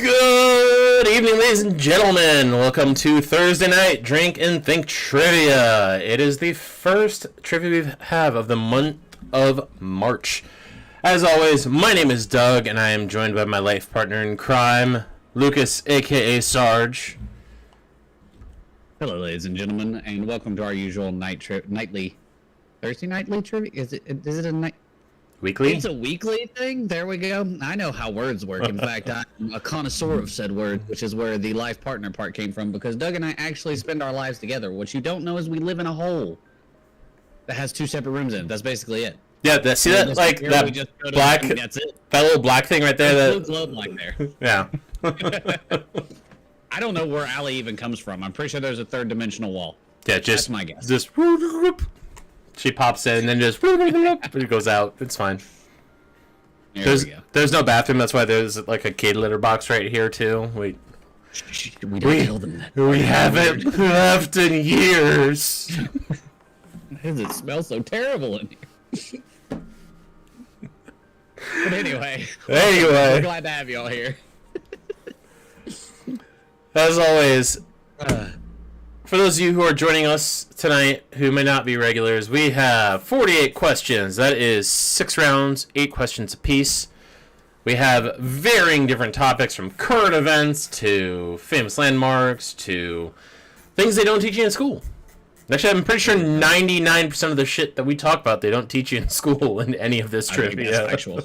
Good evening, ladies and gentlemen. Welcome to Thursday Night Drink and Think Trivia. It is the first trivia we have of the month of March. As always, my name is Doug, and I am joined by my life partner in crime, Lucas, a.k.a. Sarge. Hello, ladies and gentlemen, and welcome to our usual nightly Thursday nightly trivia. Is it a night? Weekly? It's a weekly thing. There we go. I know how words work. In fact, I'm a connoisseur of said word, which is where the life partner part came from. Because Doug and I actually spend our lives together. What you don't know is we live in a hole that has two separate rooms in it. That's basically it. Yeah, see that like that black, that's it. that little black thing right there. That blue globe like there. Yeah. I don't know where Allie even comes from. I'm pretty sure there's a third dimensional wall. Yeah, just that's my guess. Just she pops in and then just it goes out. It's fine. There's no bathroom. That's why there's like a kid litter box right here too. We don't tell them that. We haven't left in years. Why does it smell so terrible in here? But anyway, we're glad to have you all here. As always, for those of you who are joining us tonight who may not be regulars, we have 48 questions. That is 6 rounds, 8 questions apiece. We have varying different topics from current events to famous landmarks to things they don't teach you in school. Actually, I'm pretty sure 99% of the shit that we talk about they don't teach you in school in any of this trivia. That's actual.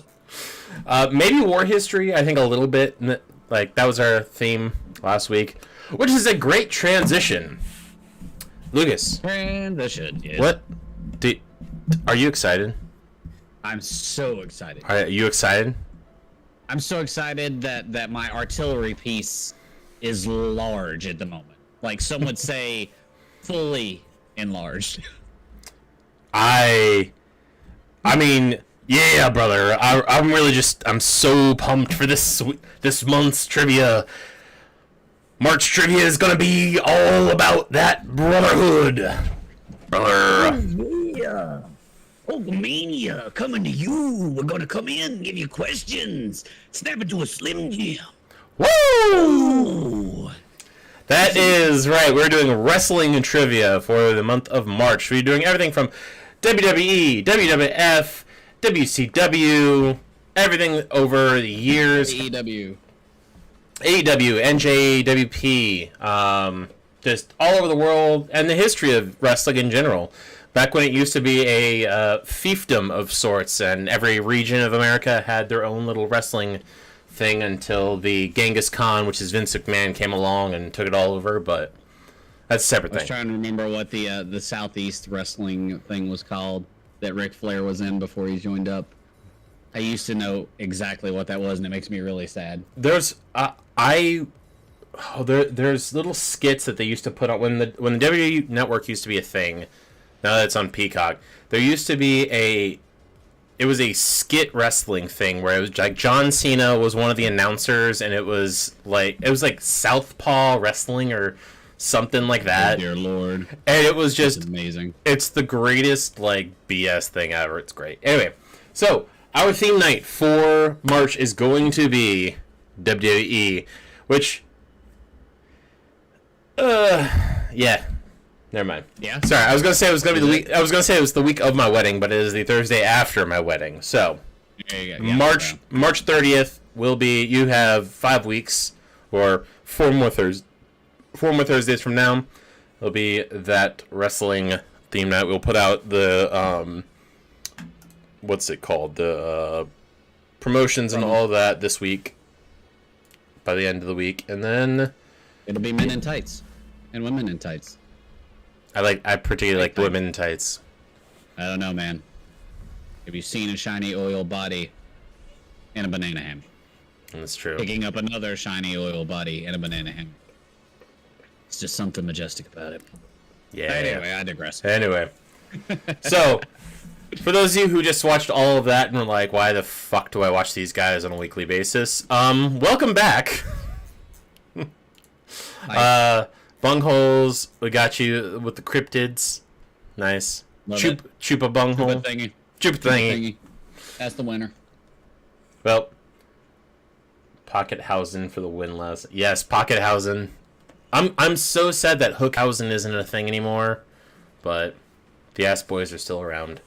Maybe war history, I think a little bit. Like, that was our theme last week, which is a great transition. Lucas. Transition. Yes. What? Are you excited? I'm so excited. Are you excited? I'm so excited that my artillery piece is large at the moment. Like, some would say fully enlarged. I mean, yeah, brother. I'm so pumped for this month's trivia. March trivia is gonna be all about that brotherhood. Brother. Oh, yeah. Hulkamania, coming to you. We're gonna come in, give you questions. Snap it to a Slim Jim. Woo! That is right. We're doing wrestling and trivia for the month of March. We're doing everything from WWE, WWF, WCW, everything over the years. AEW, NJWP, just all over the world, and the history of wrestling in general. Back when it used to be a fiefdom of sorts, and every region of America had their own little wrestling thing until the Genghis Khan, which is Vince McMahon, came along and took it all over, but that's a separate thing. I was trying to remember what the Southeast wrestling thing was called that Ric Flair was in before he joined up. I used to know exactly what that was, and it makes me really sad. There's there's little skits that they used to put on when the WWE Network used to be a thing. Now that it's on Peacock, there used to be a skit wrestling thing where it was like John Cena was one of the announcers, and it was like Southpaw Wrestling or something like that. Oh, dear Lord. And it was just amazing. It's the greatest like BS thing ever. It's great. Anyway, so our theme night for March is going to be WWE, which yeah. Never mind. Yeah. Sorry, I was gonna say it was gonna be the week. I was gonna say it was the week of my wedding, but it is the Thursday after my wedding. So, there you go. Yeah, March 30th will be. You have 5 weeks or 4 more Thursdays from now. It'll be that wrestling theme night. We'll put out the what's it called? The promotions and all that this week. By the end of the week, and then it'll be men in tights and women in tights. I particularly like the women in tights. I don't know, man. Have you seen a shiny oil body in a banana hammock? That's true. Picking up another shiny oil body in a banana hammock. It's just something majestic about it. Yeah. Anyway, I digress. Anyway. So, for those of you who just watched all of that and were like, why the fuck do I watch these guys on a weekly basis? Welcome back. Bungholes, we got you with the cryptids. Nice. Chupa bunghole. Chupa thingy. Chupa thingy. That's the winner. Well, Pockethausen for the win last. Yes, Pockethausen. I'm so sad that Hookhausen isn't a thing anymore, but the ass boys are still around.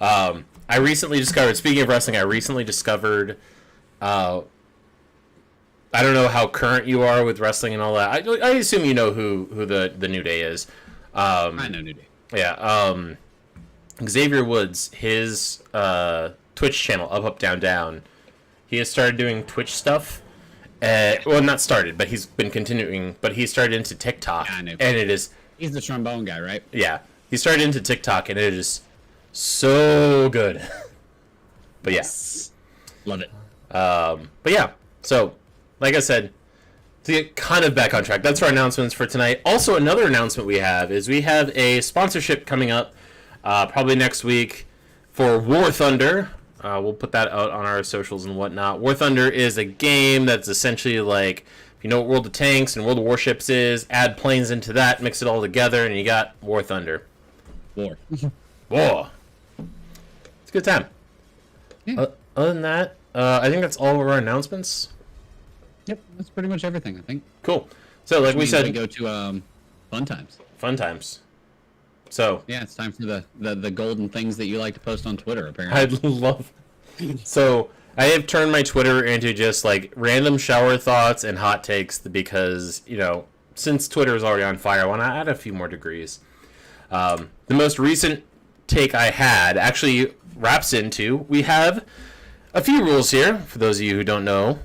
I recently discovered. Speaking of wrestling, I recently discovered. I don't know how current you are with wrestling and all that. I assume you know who the New Day is. I know New Day. Yeah. Xavier Woods, his Twitch channel, Up Down Down. He has started doing Twitch stuff. Well, not started, but he's been continuing. But he started into TikTok, Yeah, I know. and it is He's the trombone guy, right? yeah. He started into TikTok, and it is so good. But yeah, Love it. but yeah. So, like I said, to get kind of back on track, that's our announcements for tonight. Also, another announcement we have is we have a sponsorship coming up, probably next week, for War Thunder. We'll put that out on our socials and whatnot. War Thunder is a game that's essentially like, if you know what World of Tanks and World of Warships is, add planes into that, mix it all together, and you got War Thunder. War. War. It's a good time. Yeah. Other than that, I think that's all of our announcements. Yep, that's pretty much everything, I think. Cool. So, like we Means said, we go to fun times. fun times. So, Yeah, it's time for the golden things that you like to post on Twitter, apparently. I'd love. So, I have turned my Twitter into just like random shower thoughts and hot takes because, you know, since Twitter is already on fire, I want to add a few more degrees. The most recent take I had actually wraps into we have a few rules here, for those of you who don't know.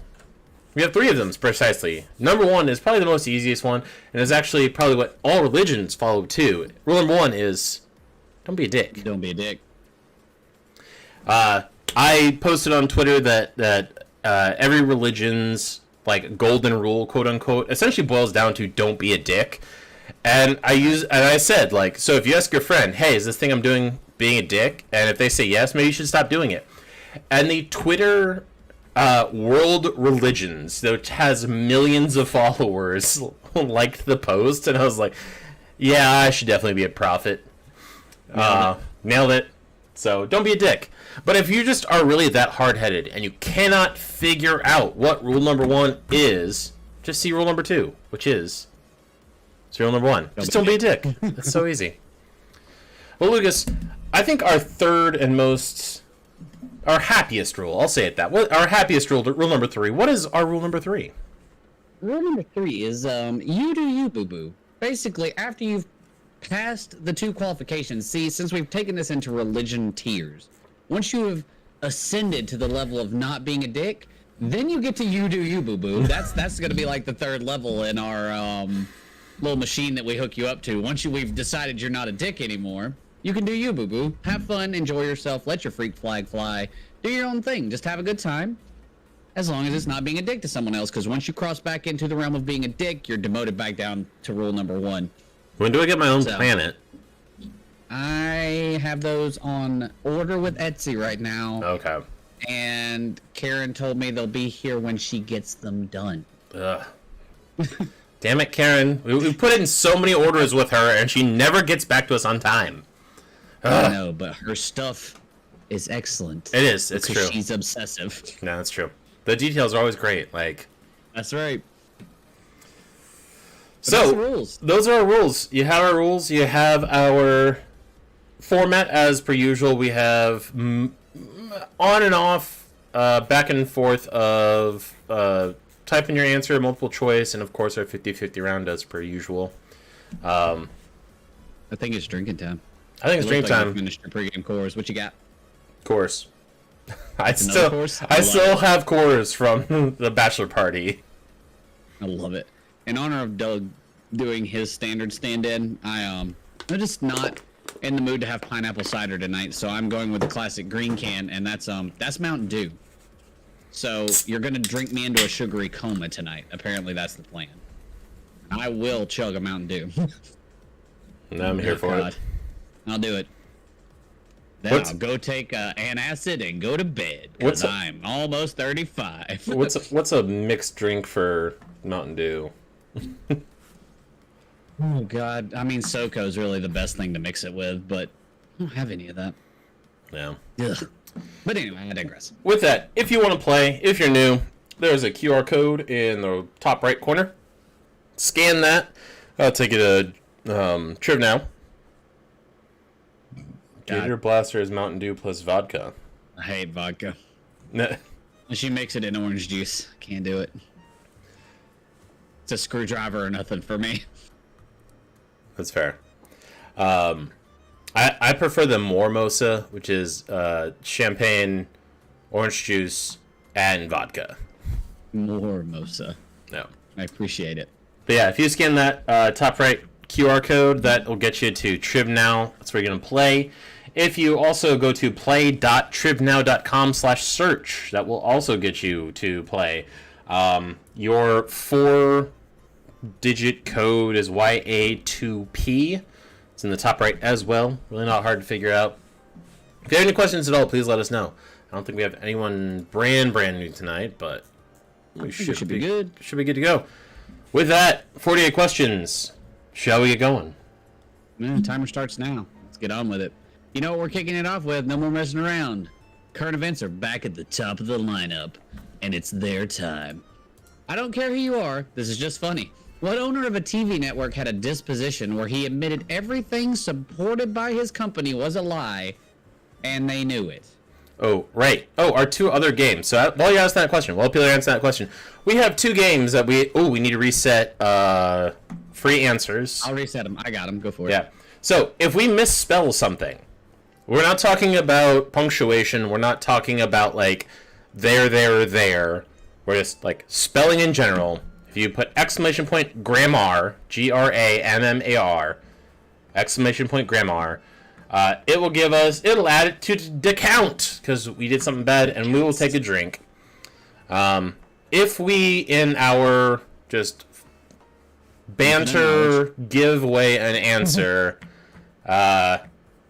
We have 3 of them, precisely. Number 1 is probably the most easiest one, and is actually probably what all religions follow too. Rule number 1 is, don't be a dick. Don't be a dick. I posted on Twitter that every religion's golden rule, quote unquote, essentially boils down to don't be a dick. And I said so if you ask your friend, hey, is this thing I'm doing being a dick? And if they say yes, maybe you should stop doing it. And the Twitter World Religions, which has millions of followers, liked the post, and I was like, yeah, I should definitely be a prophet. Nailed it. So don't be a dick. But if you just are really that hard-headed and you cannot figure out what rule number 1 is, just see rule number 2, which is rule number 1. Just don't be a dick. It's so easy. Well, Lucas, I think our happiest rule, I'll say it that. Our happiest rule number 3. What is our rule number 3? Rule number 3 is you do you, boo-boo. Basically, after you've passed the 2 qualifications, see, since we've taken this into religion tiers, once you have ascended to the level of not being a dick, then you get to you do you, boo-boo. That's going to be like the 3rd level in our little machine that we hook you up to. Once we've decided you're not a dick anymore, you can do you, boo-boo. Have fun, enjoy yourself, let your freak flag fly, do your own thing, just have a good time. As long as it's not being a dick to someone else, because once you cross back into the realm of being a dick, you're demoted back down to rule number 1. When do I get my own planet? I have those on order with Etsy right now. Okay. And Karen told me they'll be here when she gets them done. Ugh. Damn it, Karen. We put in so many orders with her, and she never gets back to us on time. Ugh. I know, but her stuff is excellent. It is. It's true. She's obsessive. No, that's true. The details are always great. That's right. So, rules. Those are our rules. You have our rules. You have our format as per usual. We have on and off, back and forth of type in your answer, multiple choice, and of course our 50-50 round as per usual. I think it's drinking time. I think it's drinking time. You finished your pregame course. What you got? Course. I course? still have cores from the bachelor party. I love it. In honor of Doug doing his standard stand-in, I'm just not in the mood to have pineapple cider tonight, so I'm going with the classic green can, and that's Mountain Dew. So you're gonna drink me into a sugary coma tonight. Apparently that's the plan. I will chug a Mountain Dew. I'm here for it. I'll do it. Then I'll go take an acid and go to bed, because I'm almost 35. What's a mixed drink for Mountain Dew? Oh God, I mean SoCo's really the best thing to mix it with, but I don't have any of that. Yeah. Ugh. But anyway, I digress. With that, if you want to play, if you're new, there's a QR code in the top right corner. Scan that. I'll take you to Triv Now. Gator Blaster is Mountain Dew plus vodka. I hate vodka. Nah. She makes it in orange juice. Can't do it. It's a screwdriver or nothing for me. That's fair. I prefer the Mormosa, which is champagne, orange juice, and vodka. More Mosa. No. I appreciate it. But yeah, if you scan that top right QR code, that will get you to Triv Now. That's where you're going to play. If you also go to play.trivnow.com/search, that will also get you to play. Your 4-digit code is YA2P. It's in the top right as well. Really not hard to figure out. If you have any questions at all, please let us know. I don't think we have anyone brand new tonight, but we should be good. Should be good to go. With that, 48 questions. Shall we get going? Man, timer starts now. Let's get on with it. You know what we're kicking it off with? No more messing around. Current events are back at the top of the lineup, and it's their time. I don't care who you are. This is just funny. What owner of a TV network had a disposition where he admitted everything supported by his company was a lie, and they knew it? Oh, right. Oh, our two other games. So while you ask that question, while Peter answers that question, we have two games that we need to reset free answers. I'll reset them. I got them. Go for it. Yeah. So if we misspell something, we're not talking about punctuation. We're not talking about like there. We're just like spelling in general. If you put exclamation point grammar, GRAMMAR, exclamation point grammar, it will give us, it'll add it to the count because we did something bad, and we will take a drink. If we, in our just banter, give away an answer,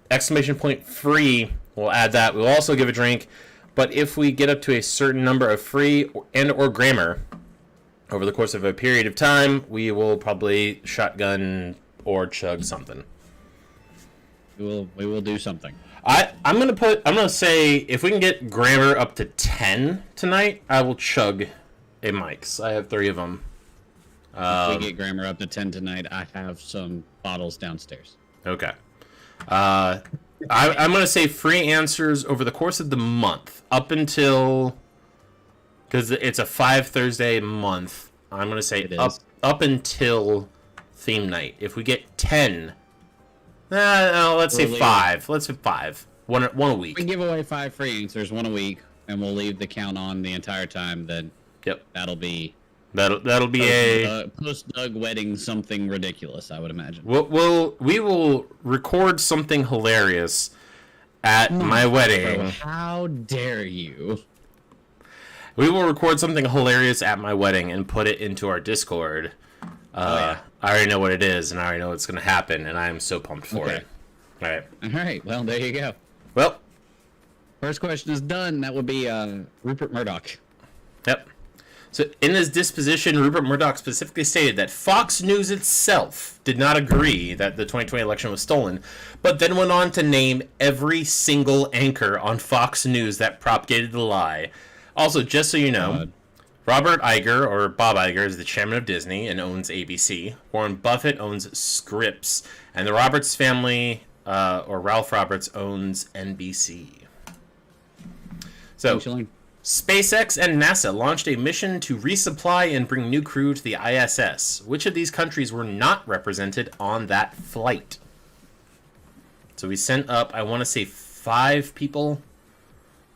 exclamation point free, we'll add that. We'll also give a drink. But if we get up to a certain number of free and or grammar over the course of a period of time, we will probably shotgun or chug something. We will do something. I'm gonna say if we can get grammar up to 10 tonight, I will chug a Mike's. I have 3 of them. If we get grammar up to 10 tonight, I have some bottles downstairs. Okay. I'm going to say free answers over the course of the month, up until, because it's a 5 Thursday month, I'm going to say up until theme night. If we get 10, no, let's say 5. Let's say 5. One a week. We give away 5 free answers, 1 a week, and we'll leave the count on the entire time. Then yep, that'll be post Doug wedding something ridiculous, I would imagine. We will record something hilarious at my wedding. Bro, how dare you? We will record something hilarious at my wedding and put it into our Discord. I already know what it is, and I already know what's going to happen, and I am so pumped for it. All right. Well, there you go. Well, first question is done. That would be Rupert Murdoch. Yep. So in his disposition, Rupert Murdoch specifically stated that Fox News itself did not agree that the 2020 election was stolen, but then went on to name every single anchor on Fox News that propagated the lie. Also, just so you know, Robert Iger, or Bob Iger, is the chairman of Disney and owns ABC. Warren Buffett owns Scripps, and the Roberts family, or Ralph Roberts, owns NBC. So, SpaceX and NASA launched a mission to resupply and bring new crew to the ISS. Which of these countries were not represented on that flight? So we sent up, I want to say, 5 people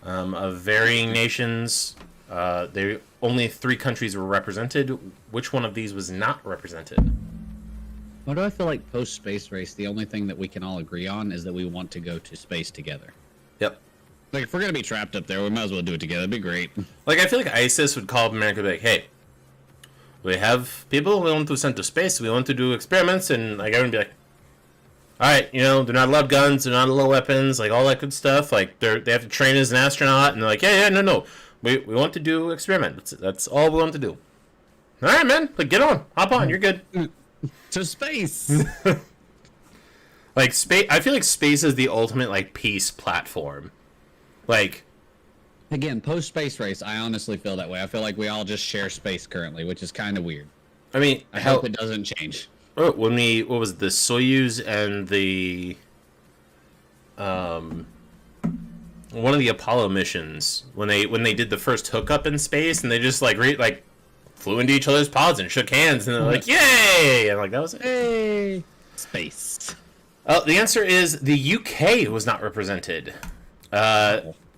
of varying nations. Only 3 countries were represented. Which one of these was not represented? Why do I feel like post-space race, the only thing that we can all agree on is that we want to go to space together? Yep. Like, if we're going to be trapped up there, we might as well do it together. It'd be great. Like, I feel like ISIS would call up America and be like, hey, we have people we want to send to space, we want to do experiments, and, like, everyone would be like, alright, they're not allowed guns, they're not allowed weapons, like, all that good stuff. Like, they have to train as an astronaut, and they're like, no. We want to do experiment. That's all we want to do. Alright, man, like, get on. Hop on, you're good. To space! Like, space, I feel like space is the ultimate, like, peace platform. Like, Again, post space race, I honestly feel that way. I feel like we all just share space currently, which is kind of weird. I mean, I hope it doesn't change. When what was it, the Soyuz and the one of the Apollo missions, when they did the first hookup in space, and they just like flew into each other's pods and shook hands, and they're like, "Yay!" and like that was it. Hey, space. The answer is the UK was not represented.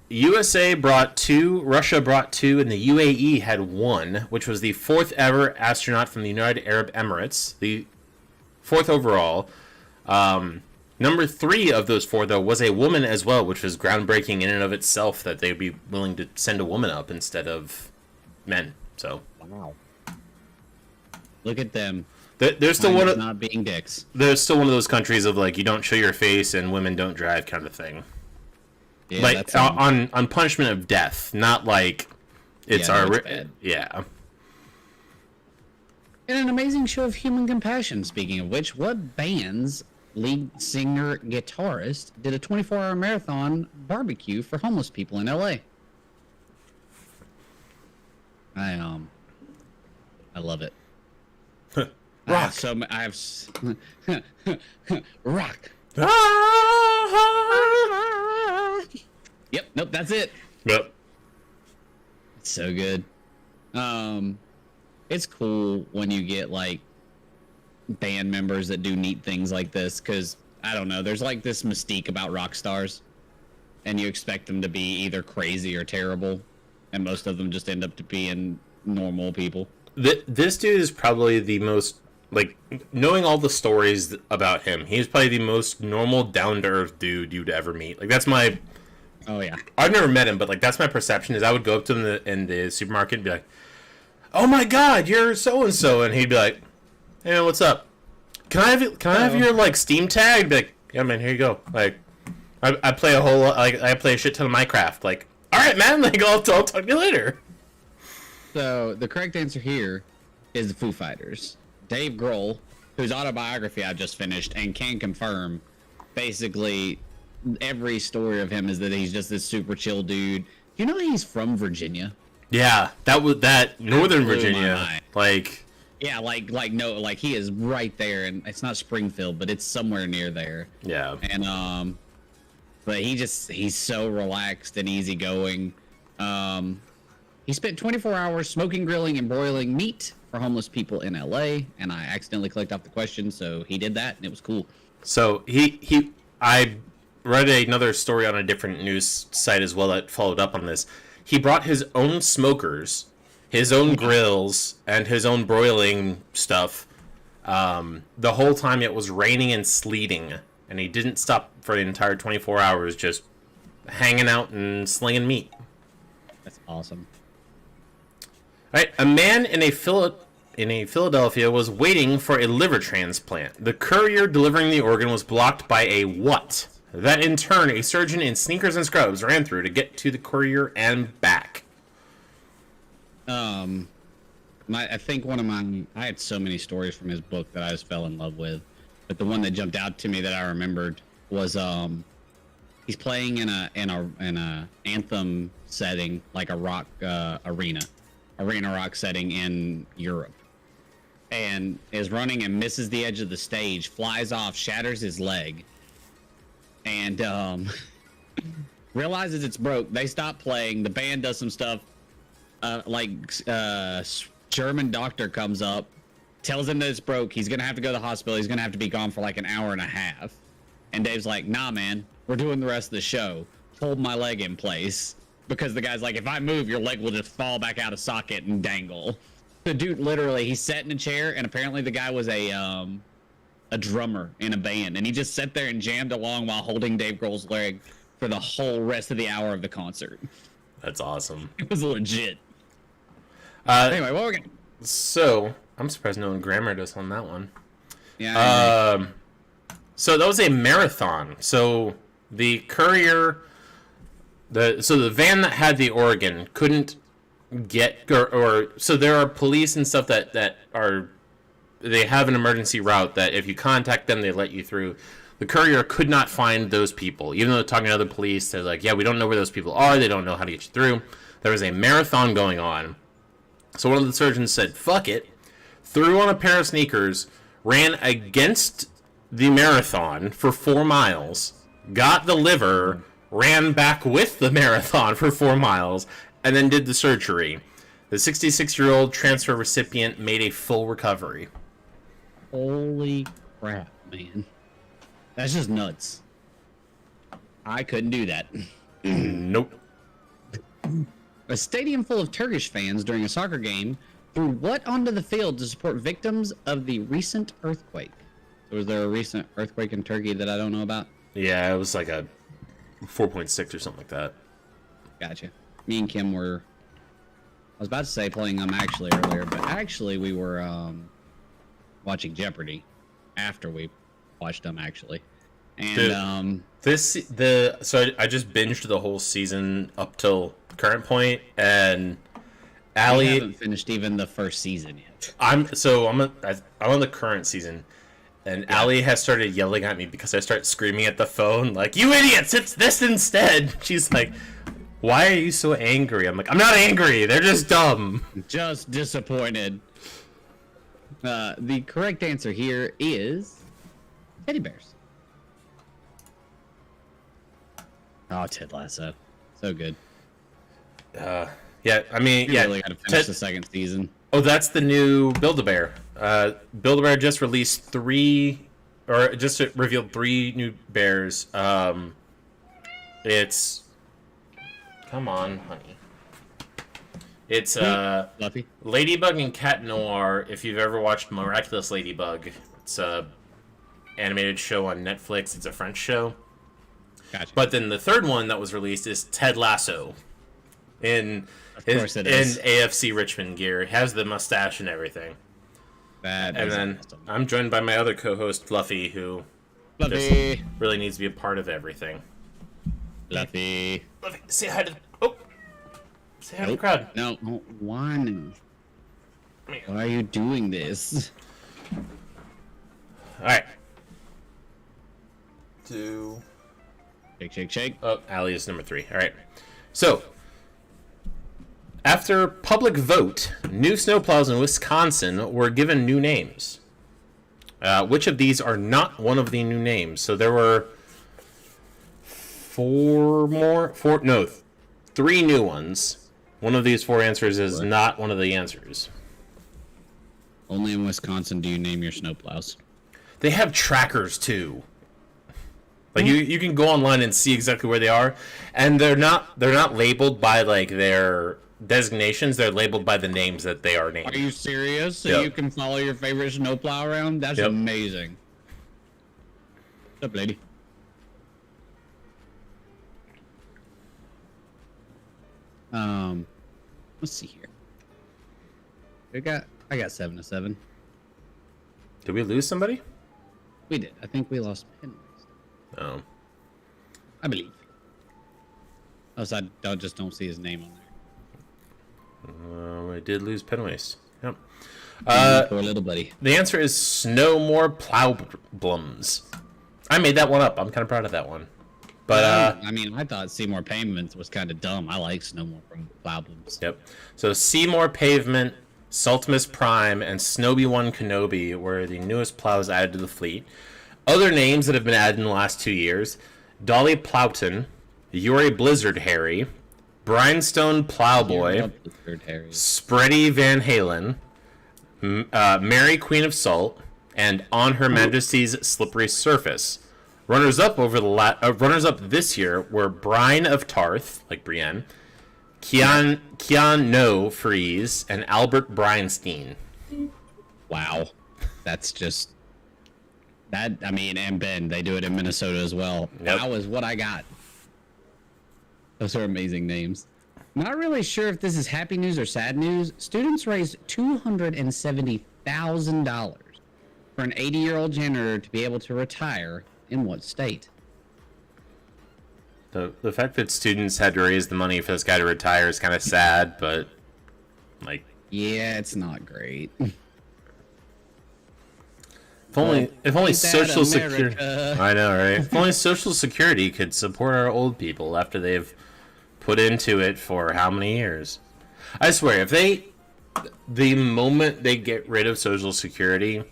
USA brought 2, Russia brought 2, and the UAE had 1, which was the 4th ever astronaut from the United Arab Emirates, the 4th overall. Number 3 of those 4, though, was a woman as well, which was groundbreaking in and of itself that they'd be willing to send a woman up instead of men. So, wow. Look at them. There's still one of not being dicks. There's still one of those countries of like you don't show your face and women don't drive kind of thing. Yeah, like that's on punishment of death, not like it's bad. Yeah. In an amazing show of human compassion, speaking of which, what band's lead singer guitarist did a 24-hour marathon barbecue for homeless people in LA? I love it. Rock. Rock. Yep, nope, that's it. Yep. It's so good. It's cool when you get like band members that do neat things like this, because I don't know, there's like this mystique about rock stars, and you expect them to be either crazy or terrible, and most of them just end up to being normal people. This dude is probably the most, like, knowing all the stories about him, he's probably the most normal, down-to-earth dude you'd ever meet. Like, that's my... Oh, yeah. I've never met him, but, like, that's my perception, is I would go up to him in the supermarket and be like, "Oh my god, you're so-and-so," and he'd be like, "Hey, man, what's up? Can I have your, like, Steam tag?" I'd be like, "Yeah, man, here you go." Like, I play I play a shit ton of Minecraft. Like, "Alright, man, like, I'll talk to you later." So, the correct answer here is the Foo Fighters. Dave Grohl, whose autobiography I just finished and can confirm, basically every story of him is that he's just this super chill dude. You know he's from Virginia? Yeah, that Northern blew my Virginia, mind. like... Yeah, like he is right there, and it's not Springfield, but it's somewhere near there. Yeah. And but he's so relaxed and easygoing. He spent 24 hours smoking, grilling, and broiling meat for homeless people in LA, and I accidentally clicked off the question, so he did that, and it was cool. So I read another story on a different news site as well that followed up on this. He brought his own smokers, his own grills, and his own broiling stuff. The whole time it was raining and sleeting, and he didn't stop for the entire 24 hours, just hanging out and slinging meat. That's awesome. All right, a man in Philadelphia was waiting for a liver transplant. The courier delivering the organ was blocked by a what? That in turn, a surgeon in sneakers and scrubs ran through to get to the courier and back. I think I had so many stories from his book that I just fell in love with, but the one that jumped out to me that I remembered was he's playing in a anthem setting, like a rock arena rock setting in Europe, and is running and misses the edge of the stage, flies off, shatters his leg, and realizes it's broke. They stop playing. The band does some stuff. German doctor comes up, tells him that it's broke. He's gonna have to go to the hospital. He's gonna have to be gone for like an hour and a half. And Dave's like, "Nah, man, we're doing the rest of the show. Hold my leg in place." Because the guy's like, "If I move, your leg will just fall back out of socket and dangle." The dude literally, he sat in a chair, and apparently the guy was a drummer in a band, and he just sat there and jammed along while holding Dave Grohl's leg for the whole rest of the hour of the concert. That's awesome. It was legit. Anyway, what we're gonna... So, I'm surprised no one grammared us on that one. Yeah. So that was a marathon. So the courier, the van that had the organ couldn't get, so there are police and stuff that are, they have an emergency route that if you contact them, they let you through. The Courier could not find those people. Even though talking to other police, they're like, yeah, we don't know where those people are. They don't know how to get you through. There was a marathon going on. So one of the surgeons said, fuck it, threw on a pair of sneakers, ran against the marathon for 4 miles, got the liver, ran back with the marathon for 4 miles, and then did the surgery. The 66-year-old transfer recipient made a full recovery. Holy crap, man. That's just nuts. I couldn't do that. Nope. A stadium full of Turkish fans during a soccer game threw what onto the field to support victims of the recent earthquake? So was there a recent earthquake in Turkey that I don't know about? Yeah, it was like a 4.6 or something like that. Gotcha. Me and Kim were... I was about to say playing them actually earlier, but actually we were watching Jeopardy after we watched them actually. And So I just binged the whole season up till current point, and Allie... I haven't finished even the first season yet. I'm on the current season, and yeah. Allie has started yelling at me because I start screaming at the phone like, "You idiots! It's this instead!" She's like, "Why are you so angry?" I'm like, "I'm not angry. They're just dumb." Just disappointed. The correct answer here is teddy bears. Oh, Ted Lasso, so good. Yeah, I mean, you really got to finish the second season. Oh, that's the new Build-A-Bear. Build-A-Bear just released revealed 3 new bears. It's... Come on, honey. It's Fluffy. Ladybug and Cat Noir, if you've ever watched Miraculous Ladybug. It's a animated show on Netflix. It's a French show. Gotcha. But then the third one that was released is Ted Lasso. In AFC Richmond gear. It has the mustache and everything. And then awesome. I'm joined by my other co-host, Fluffy, who just really needs to be a part of everything. Fluffy, say hi to the crowd. No, one. Why are you doing this? All right. 2. Shake. Oh, Allie is number 3. All right. So, after public vote, new snowplows in Wisconsin were given new names. Which of these are not one of the new names? So there were 3 new ones. One of these 4 answers is not one of the answers. Only in Wisconsin do you name your snowplows. They have trackers too. Like you can go online and see exactly where they are, and they're not labeled by like their designations. They're labeled by the names that they are named. Are you serious? So you can follow your favorite snowplow around? That's amazing. What's up, lady? Let's see here. I got 7 to 7. Did we lose somebody? We did. I think we lost Penwaste. Oh. I believe. Oh, so I just don't see his name on there. I did lose Penwaste. Yep. Poor little buddy. The answer is Snowmore Plowblums. I made that one up. I'm kind of proud of that one. But I mean, I thought Seymour Pavements was kind of dumb. I like Snowmore from Plowblums. Yep. So Seymour Pavement, Saltimus Prime, and Snowy One Kenobi were the newest plows added to the fleet. Other names that have been added in the last 2 years: Dolly Plowton, Yuri Blizzard Harry, Brinestone Plowboy, Spready Van Halen, Mary Queen of Salt, and On Her Majesty's Slippery Surface. Runners up this year were Brine of Tarth, like Brienne, Kian No Freeze, and Albert Breinstein. Wow, that's just that. I mean, and Ben, they do it in Minnesota as well. Yep. That was what I got. Those are amazing names. Not really sure if this is happy news or sad news. Students raised $270,000 for an 80-year-old janitor to be able to retire. In what state? The fact that students had to raise the money for this guy to retire is kind of sad, but like, yeah, it's not great. If only Ain't that Social Security. America? I know, right? If only Social Security could support our old people after they've put into it for how many years? I swear, the moment they get rid of Social Security,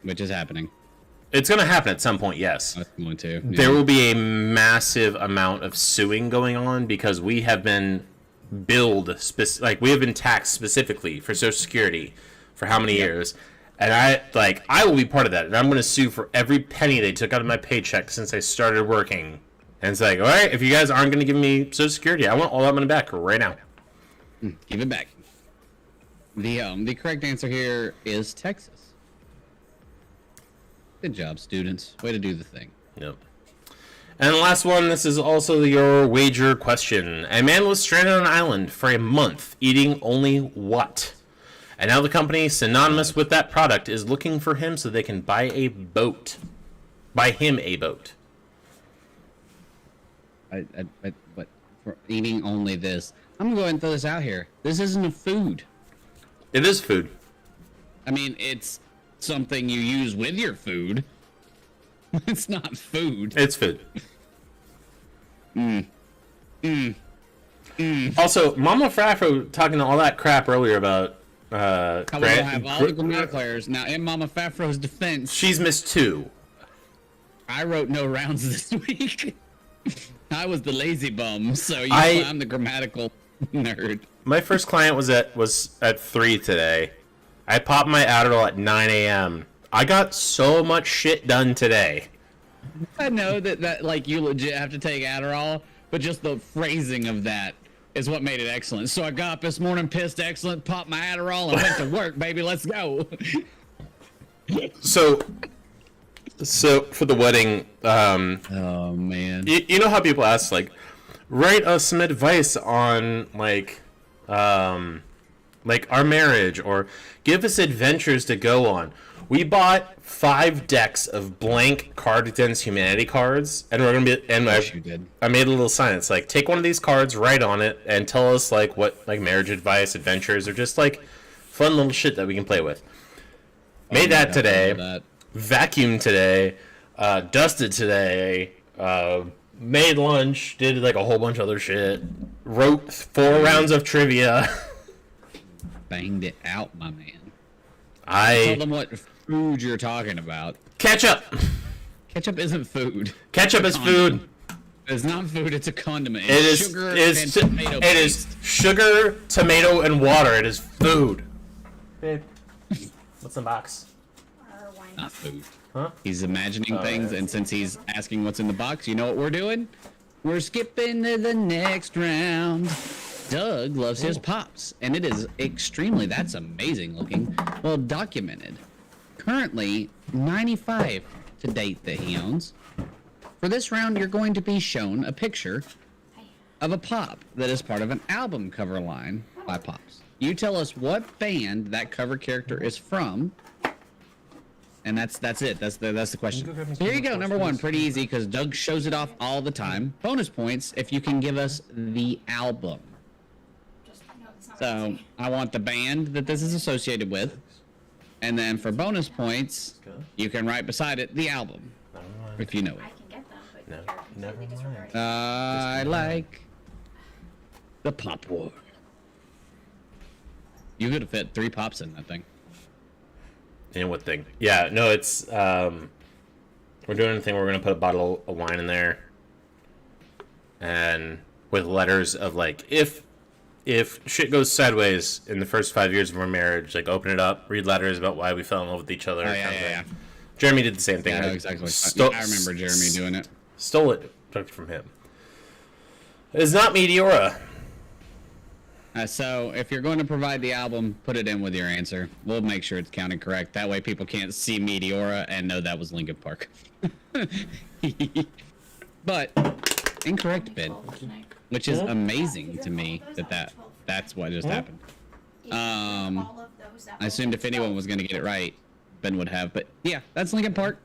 Which is happening. it's going to happen at some point. Yes, That's going to. there will be a massive amount of suing going on because we have been we have been taxed specifically for Social Security for how many years. And I will be part of that, and I'm going to sue for every penny they took out of my paycheck since I started working. And it's like, all right, if you guys aren't going to give me Social Security, I want all that money back right now. Give it back. The correct answer here is Texas. Good job, students. Way to do the thing. Yep. And the last one, this is also your wager question. A man was stranded on an island for a month, eating only what? And now the company synonymous with that product is looking for him so they can buy a boat. Buy him a boat. But for eating only this, I'm going to go ahead and throw this out here. This isn't a food. It is food. I mean, it's something you use with your food. It's not food. It's food. Also, Mama Fafro talking all that crap earlier about I will have all the grammatical errors. Now, in Mama Fafro's defense, she's missed 2. I wrote no rounds this week. I was the lazy bum, so I'm the grammatical nerd. My first client was at 3 today. I popped my Adderall at 9 a.m. I got so much shit done today. I know that like you legit have to take Adderall, but just the phrasing of that is what made it excellent. So I got up this morning, pissed excellent, popped my Adderall, and went to work, baby. Let's go. So for the wedding, Oh man. you know how people ask like, write us some advice on like our marriage or give us adventures to go on. We bought 5 decks of blank Card Against Humanity cards, and we're gonna be. And You did. I made a little sign. It's like, take one of these cards, write on it, and tell us like what like marriage advice, adventures, or just like fun little shit that we can play with. Made that today. Vacuumed today. Dusted today. Made lunch. Did like a whole bunch of other shit. Wrote 4 rounds of trivia. Banged it out, my man. Tell I them what food you're talking about. ketchup. Ketchup isn't food. Ketchup is food. It's not food. It's a condiment. It is sugar is and tomato. it is sugar, tomato, and water. It is food. Babe, what's in the box? Not food. Huh? He's imagining things, and since he's asking what's in the box, you know what we're doing? We're skipping to the next round. Doug loves his pops, and it is that's amazing looking, well documented. Currently, 95 to date that he owns. For this round, you're going to be shown a picture of a pop that is part of an album cover line by Pops. You tell us what band that cover character is from, and that's it. That's the question. So here you go. Number 1, pretty easy because Doug shows it off all the time. Bonus points if you can give us the album. So I want the band that this is associated with, and then for bonus points, you can write beside it the album if you know it. I can get them, but No, you're never completely mind. disregarding. I like the Pop War. You could have fit 3 pops in that thing. And what thing? Yeah, no, it's we're doing a thing. We're gonna put a bottle of wine in there, and with letters of like if shit goes sideways in the first 5 years of our marriage, like open it up, read letters about why we fell in love with each other. Oh, yeah, kind of yeah, thing. Jeremy did the same thing. Yeah, I know exactly. I remember Jeremy doing it. Stole it, took it from him. It's not Meteora. So if you're going to provide the album, put it in with your answer. We'll make sure it's counted correct. That way people can't see Meteora and know that was Linkin Park. But incorrect bid, which is amazing to me that's what just happened. I assumed if anyone was going to get it right, Ben would have. But yeah, that's Linkin Park.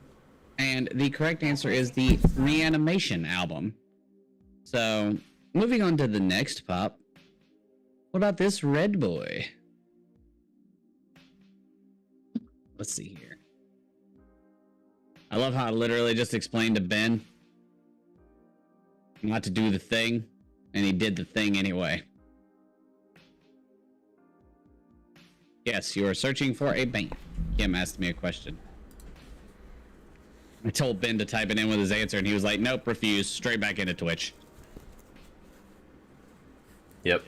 And the correct answer is the Reanimation album. So moving on to the next pop. What about this red boy? Let's see here. I love how I literally just explained to Ben not to do the thing, and he did the thing anyway. Yes, you are searching for a bank. Kim asked me a question. I told Ben to type it in with his answer, and he was like, nope, refuse. Straight back into Twitch. Yep.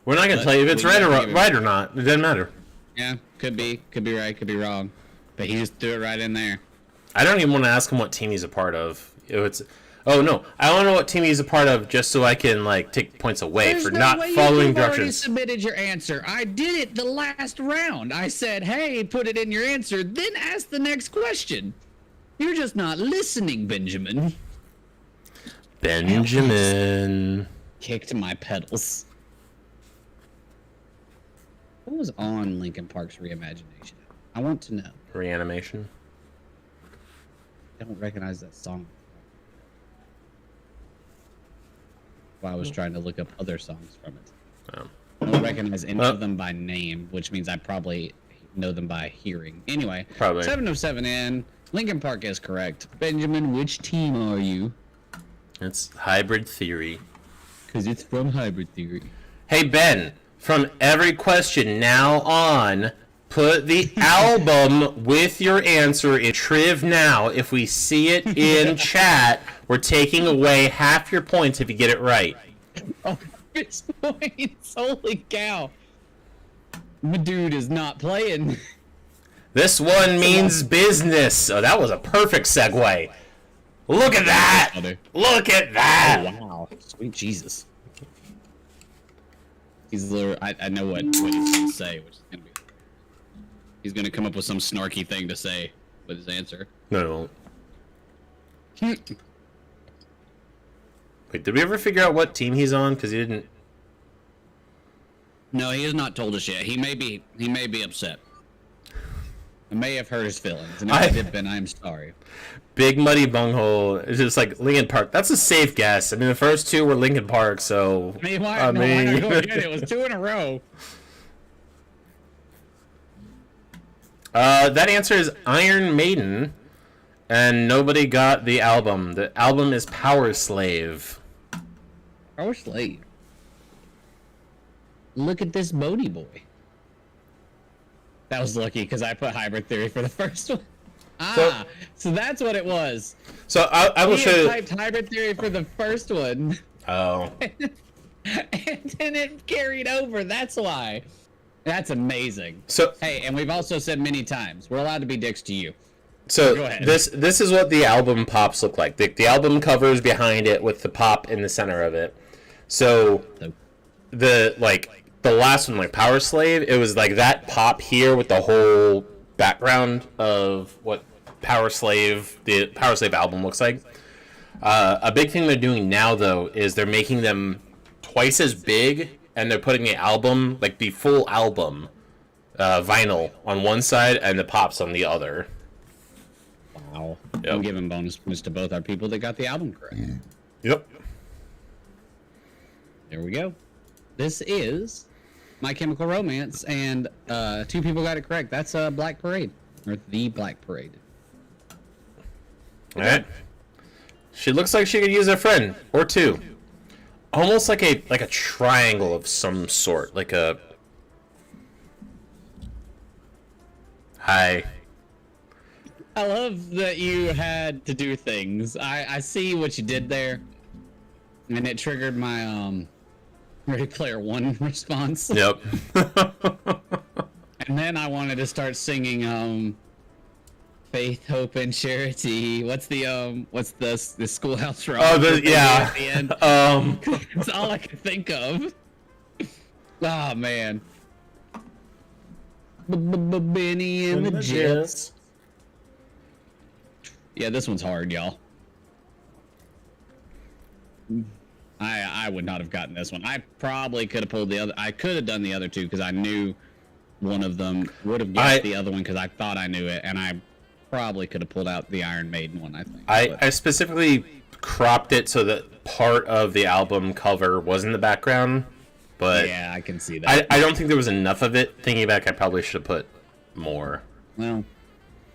We're not gonna tell you if it's right or not. It doesn't matter. Yeah, could be right, could be wrong, but he just threw it right in there. I don't even want to ask him what team he's a part of. Oh no, I want to know what team he's a part of just so I can like take points away for not following directions. You submitted your answer. I did it the last round. I said, "Hey, put it in your answer, then ask the next question." You're just not listening, Benjamin. Benjamin kicked my pedals. What was on Linkin Park's Reimagination? I want to know. Reanimation. I don't recognize that song. Well, I was trying to look up other songs from it. Oh. I don't recognize any of them by name, which means I probably know them by hearing. Anyway, probably 7 of 7 in. Linkin Park is correct. Benjamin, which team are you? It's Hybrid Theory. Because it's from Hybrid Theory. Hey Ben, from every question now on, put the album with your answer in Triv now. If we see it in chat, we're taking away half your points if you get it right. Oh, it's points. Holy cow. My dude is not playing. This one means business. Oh, that was a perfect segue. Look at that! Look at that! Oh, wow. Sweet Jesus. He's literally, I know what he's going to say, which is going to be... He's going to come up with some snarky thing to say with his answer. No, he won't. Wait, did we ever figure out what team he's on? Because he didn't... No, he has not told us yet. He may be upset. I may have hurt his feelings. And if I did, Ben, I'm sorry. Big Muddy Bunghole. It's just like Linkin Park. That's a safe guess. I mean, the first two were Linkin Park, so... I mean, why not go again? It was 2 in a row. That answer is Iron Maiden, and nobody got the album. The album is Power Slave. Power Slave. Look at this Bodie boy. That was lucky because I put Hybrid Theory for the first one. So that's what it was. So I will show you. Typed Hybrid Theory for the first one. Oh. And then it carried over. That's why. That's amazing. So hey, and we've also said many times we're allowed to be dicks to you. So go ahead. This is what the album pops look like. The album cover is behind it with the pop in the center of it. So the last one, like Power Slave, it was like that pop here with the whole background of what the Power Slave album looks like. A big thing they're doing now, though, is they're making them twice as big, and they're putting the album, like the full album, vinyl on one side and the pops on the other. Wow. Yep. I'm giving bonus points to both our people that got the album correct. Yep. There we go. This is My Chemical Romance, and 2 people got it correct. That's Black Parade, or The Black Parade. All right. She looks like she could use a friend or 2. Almost like a triangle of some sort, like a. Hi. I love that you had to do things. I see what you did there, and it triggered my Ready Player One response. Yep. And then I wanted to start singing Faith, Hope, and Charity. What's the Schoolhouse Rock? Oh, yeah. At the end. That's all I could think of. Oh man. Benny and the Jets. Yeah, this one's hard, y'all. I would not have gotten this one. I probably could have pulled the other. I could have done the other two because I knew one of them. Would have guessed the other one because I thought I knew it, and I probably could have pulled out the Iron Maiden one. I think. I specifically cropped it so that part of the album cover was in the background, but yeah, I can see that. I don't think there was enough of it. Thinking back, I probably should have put more. Well,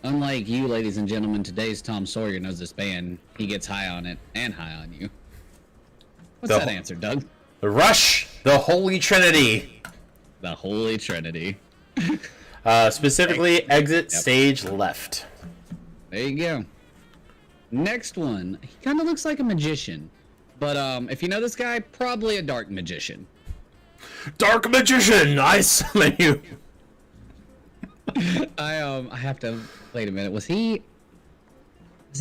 Unlike you, ladies and gentlemen, today's Tom Sawyer knows this band. He gets high on it and high on you. What's that answer, Doug? The Rush, the Holy Trinity. The Holy Trinity. Specifically, exit stage left. There you go. Next one. He kind of looks like a magician. But if you know this guy, probably a dark magician. Dark magician, I summon you. I have to wait a minute. Was it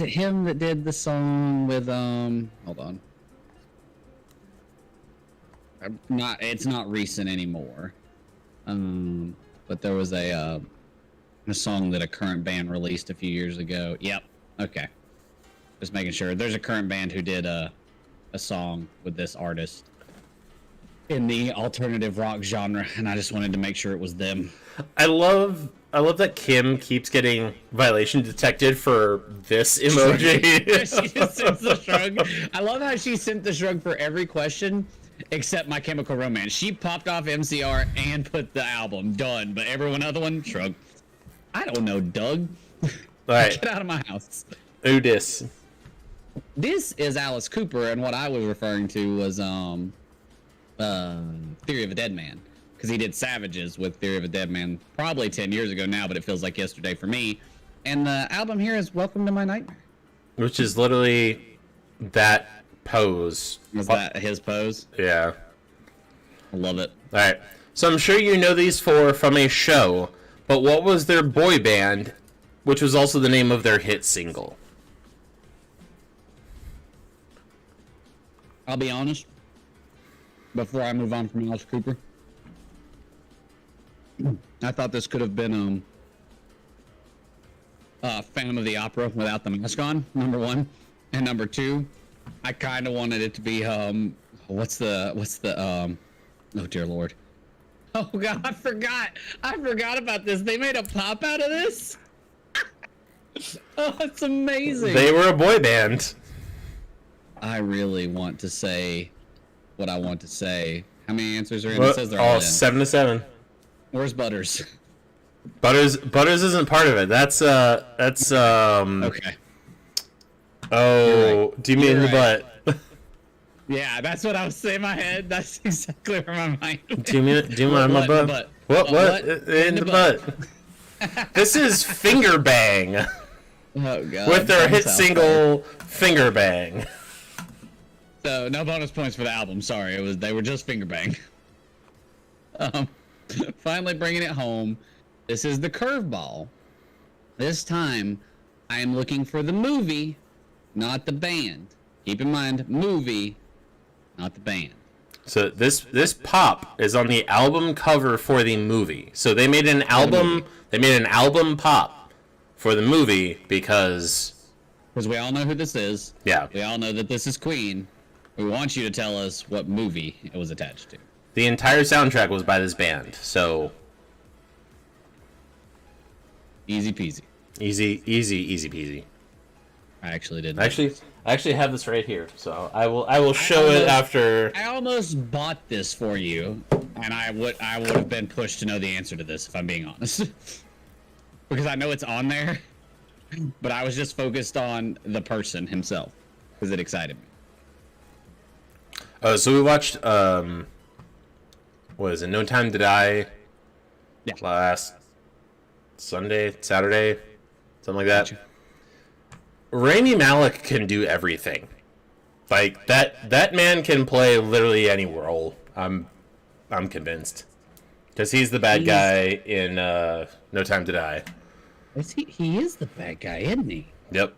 him that did the song with hold on. It's not recent anymore. But there was a song that a current band released a few years ago. Yep. Okay. Just making sure. There's a current band who did a song with this artist in the alternative rock genre, and I just wanted to make sure it was them. I love that Kim keeps getting violation detected for this emoji. She just sends the shrug. I love how she sent the shrug for every question except My Chemical Romance. She popped off MCR and put the album done, but everyone other one shrug. I don't know, Doug. All right. Get out of my house. Udis. This is Alice Cooper, and what I was referring to was Theory of a Dead Man, because he did Savages with Theory of a Dead Man probably 10 years ago now, but it feels like yesterday for me. And the album here is Welcome to My Nightmare, which is literally that pose. Was that his pose? Yeah. I love it. All right. So I'm sure you know these four from a show, but what was their boy band, which was also the name of their hit single? I'll be honest, before I move on from Alice Cooper, I thought this could have been Phantom of the Opera without the mask on, number one. And number two, I kind of wanted it to be what's the oh dear Lord. Oh God, I forgot about this. They made a pop out of this. Oh, it's amazing. They were a boy band. I really want to say what I want to say. How many answers are in? It says they're all Oh, in. 7-7. Where's Butters? Butters isn't part of it. That's Okay. Oh, right. do you mean You're the butt? Yeah, that's what I was saying in my head. That's exactly where my mind went. Do you mean my butt? What? In the butt. This is Finger Bang. Oh God. With their hit Sounds single Finger Bang. So no bonus points for the album. Sorry, they were just Finger Bang. Finally bringing it home. This is the curveball. This time, I am looking for the movie, not the band. Keep in mind, movie, not the band. So this pop is on the album cover for the movie. So they made an album. They made an album pop for the movie because we all know who this is. Yeah. We all know that this is Queen. We want you to tell us what movie it was attached to. the entire soundtrack was by this band. So Easy peasy. easy peasy. I actually did. I actually have this right here, so I will show it after. I almost bought this for you, and I would have been pushed to know the answer to this if I'm being honest, because I know it's on there, but I was just focused on the person himself because it excited me. So we watched what is it? No Time to Die. Yeah. Last Saturday, something like that. Gotcha. Rami Malek can do everything. Like that man can play literally any role. I'm convinced. Because he's the bad guy in No Time to Die. Is he? He is the bad guy, isn't he? Yep.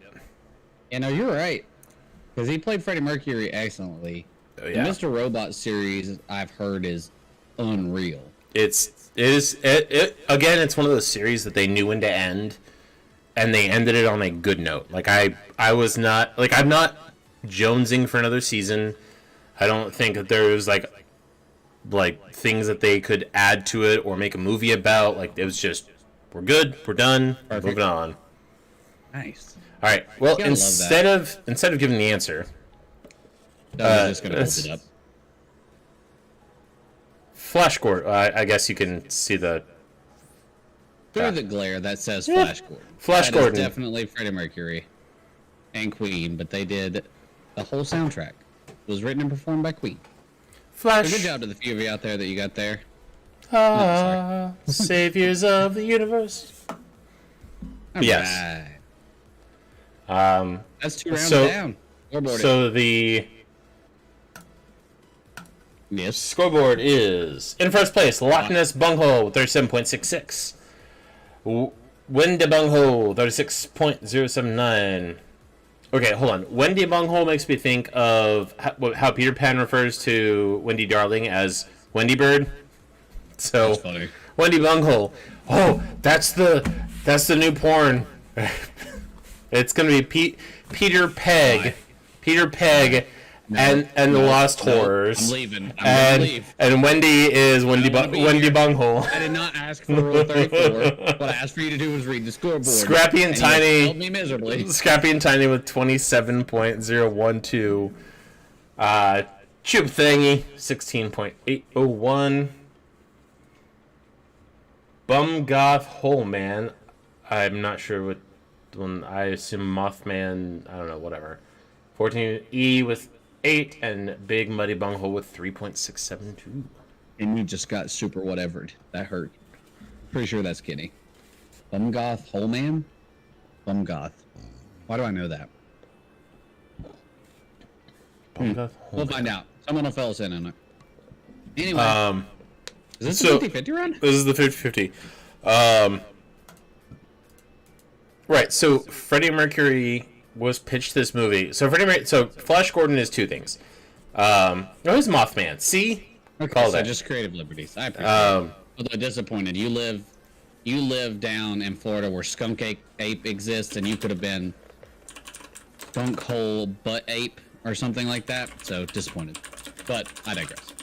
You know, you're right. Because he played Freddie Mercury excellently. Oh, yeah. The Mr. Robot series I've heard is unreal. It again, it's one of those series that they knew when to end, and they ended it on a good note. Like I was not like I'm not jonesing for another season. I don't think that there's like things that they could add to it or make a movie about. Like it was just we're good, we're done, Perfect. moving on. Nice. All right. Well, gotta love instead of giving the answer, I was just gonna hold it up. Flash Gordon. I guess you can see the through the glare, that says Flash Gordon. Flash That is Gordon. definitely Freddie Mercury and Queen, but they did the whole soundtrack. It was written and performed by Queen. Flash. So good job to the few of you out there that you got there. Saviors of the universe. All Yes. right. That's 2 rounds so- down. Scoreboard So the yes. scoreboard is in first place, Loch Ness Bunghole, 37.66. Wendy Bunghole, 36.079. Okay, hold on. Wendy Bunghole makes me think of how Peter Pan refers to Wendy Darling as Wendy Bird. So, That's funny. Wendy Bunghole. Oh, that's the new porn. It's gonna be Peter Peg. Why? Peter Peg and the Lost Horrors. I'm leaving. I'm gonna leave. And Wendy is Wendy wanna be Wendy here. Bunghole. I did not ask for Rule 34. What I asked for you to do was read the scoreboard. Scrappy and you Tiny. failed me miserably. Scrappy and Tiny with 27.012. Chip Thingy, 16.801. Bum Goth Hole Man. I'm not sure what one. I assume Mothman. I don't know. Whatever. 14E with 8 and Big Muddy Bunghole with 3.672. And you just got super whatevered. That hurt. Pretty sure that's Kenny. Bumgoth Holeman? Bumgoth. Why do I know that? Bum Goth Hole We'll find out. Someone will fill us in on it. Anyway, is this so- the 50-50 round? This is the 50-50. Right, so Freddie Mercury was pitched this movie. So Flash Gordon is 2 things. No, he's Mothman. See? Okay, Call so that. just creative liberties. I appreciate it. Although disappointed, you live down in Florida where Skunk Ape exists, and you could have been Skunk Hole Butt Ape or something like that. So disappointed, but I digress.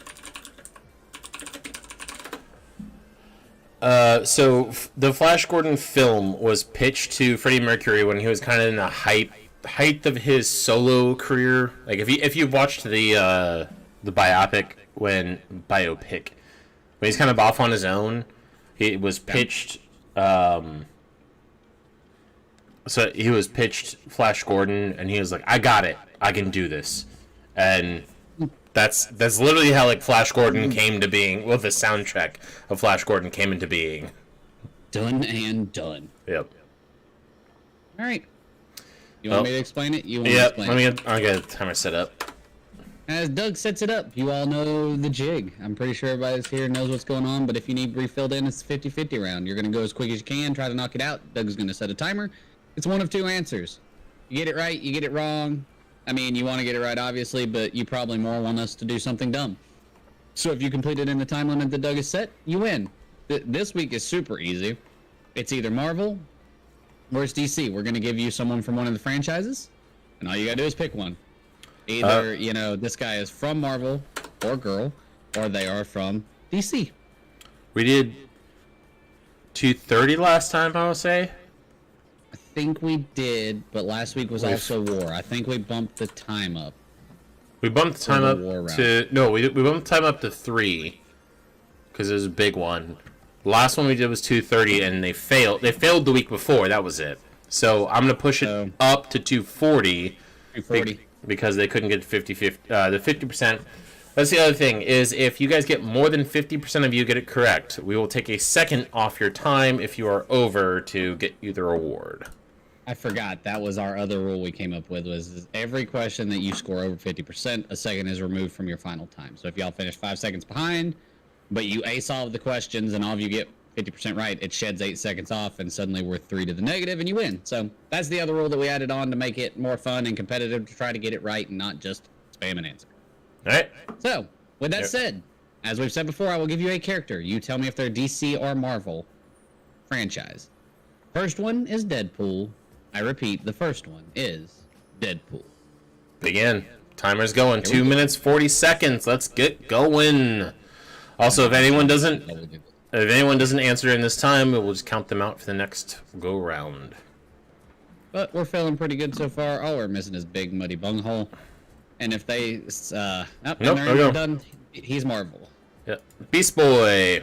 The Flash Gordon film was pitched to Freddie Mercury when he was kind of in the height of his solo career. Like if you've watched the biopic when he's kind of off on his own, he was pitched. So he was pitched Flash Gordon, and he was like, "I got it. I can do this," and that's literally how like Flash Gordon came to being. Well, the soundtrack of Flash Gordon came into being. Done and done. Yep. All right. You want me to explain it? You want Yep. me to explain it? I'll get a timer set up. As Doug sets it up, you all know the jig. I'm pretty sure everybody's here knows what's going on, but if you need refilled in, it's a 50-50 round. You're going to go as quick as you can, try to knock it out. Doug's going to set a timer. It's one of 2 answers. You get it right, you get it wrong. I mean, you want to get it right, obviously, but you probably more want us to do something dumb. So if you complete it in the time limit that Doug has set, you win. This week is super easy. It's either Marvel or it's DC. We're going to give you someone from one of the franchises, and all you got to do is pick one. Either, this guy is from Marvel or girl, or they are from DC. We did 2:30 last time, I would say. I think we did, but last week was also War. I think we bumped the time up. We bumped the time the up war round. to we bumped the time up to 3 because it was a big one. The last one we did was 2:30, and they failed. They failed the week before. That was it. So I'm gonna push it up to 2:40. 240. Because they couldn't get the 50%. That's the other thing, is if you guys get more than 50% of you get it correct, we will take a second off your time if you are over to get you the reward. I forgot. That was our other rule we came up with, was every question that you score over 50%, a second is removed from your final time. So if y'all finish 5 seconds behind, but you solve the questions and all of you get 50% right, it sheds 8 seconds off, and suddenly we're 3 to the negative, and you win. So that's the other rule that we added on to make it more fun and competitive, to try to get it right and not just spam an answer. All right. So, with that said, as we've said before, I will give you a character. You tell me if they're DC or Marvel franchise. First one is Deadpool. I repeat, the first one is Deadpool. Begin. Timer's going. 2 minutes 40 seconds. Let's get going. Also, if anyone doesn't answer in this time, we'll just count them out for the next go round. But we're feeling pretty good so far. All we're missing is Big Muddy Bunghole. And if they, Nope, they're there we go. done, he's Marvel. Yep. Beast Boy.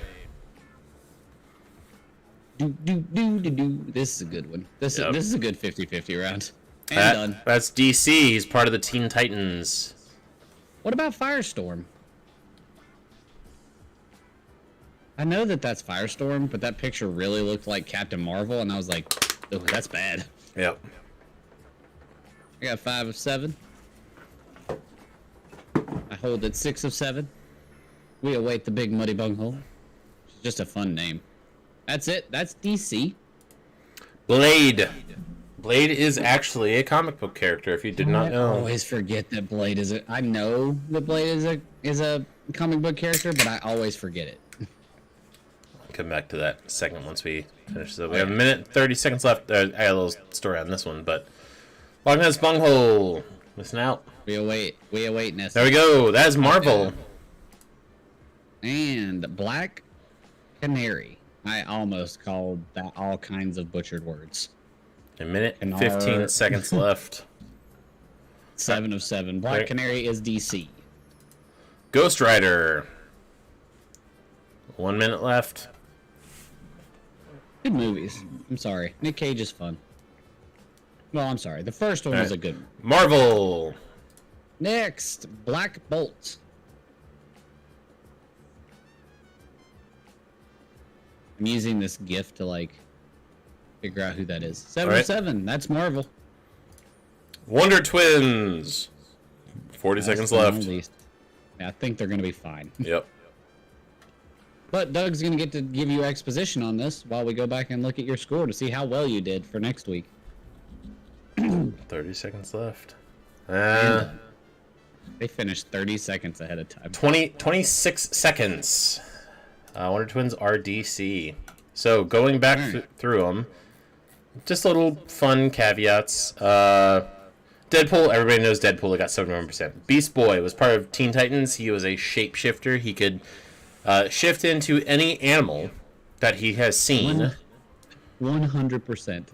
This is a good one. This Yep. is a good 50-50 round. And done. That's DC. He's part of the Teen Titans. What about Firestorm? I know that that's Firestorm, but that picture really looked like Captain Marvel, and I was like, oh, that's bad. Yep. I got 5 of 7. I hold it 6 of 7. We await the big muddy bunghole. It's just a fun name. That's it. That's DC. Blade. Blade is actually a comic book character. If you did not I know. always forget that Blade is a. I know that Blade is a comic book character, but I always forget it. Come back to that second once we finish this. We have a minute 30 seconds left. I got a little story on this one, but Loch Ness Bunghole. Listen out. We await Ness. There we go. That is Marvel. And Black Canary. I almost called that all kinds of butchered words. A minute and Canard. 15 seconds left. 7 of 7. Black Right. Canary is DC. Ghost Rider. 1 minute left. Good movies. I'm sorry. Nick Cage is fun. Well, I'm sorry. The first one was a good one. Marvel. Next, Black Bolt. I'm using this GIF to like figure out who that is. 7 All right. of 7. That's Marvel. Wonder Twins. 40 seconds Last but left. not least. Yeah, I think they're gonna be fine. Yep. But Doug's gonna get to give you exposition on this while we go back and look at your score to see how well you did for next week. 30 seconds left. They finished 30 seconds ahead of time. 26 seconds. Wonder Twins are DC. So going back Alright. through them, just little fun caveats. Deadpool, everybody knows Deadpool. He got 71%. Beast Boy was part of Teen Titans. He was a shapeshifter. He could shift into any animal that he has seen. 100%.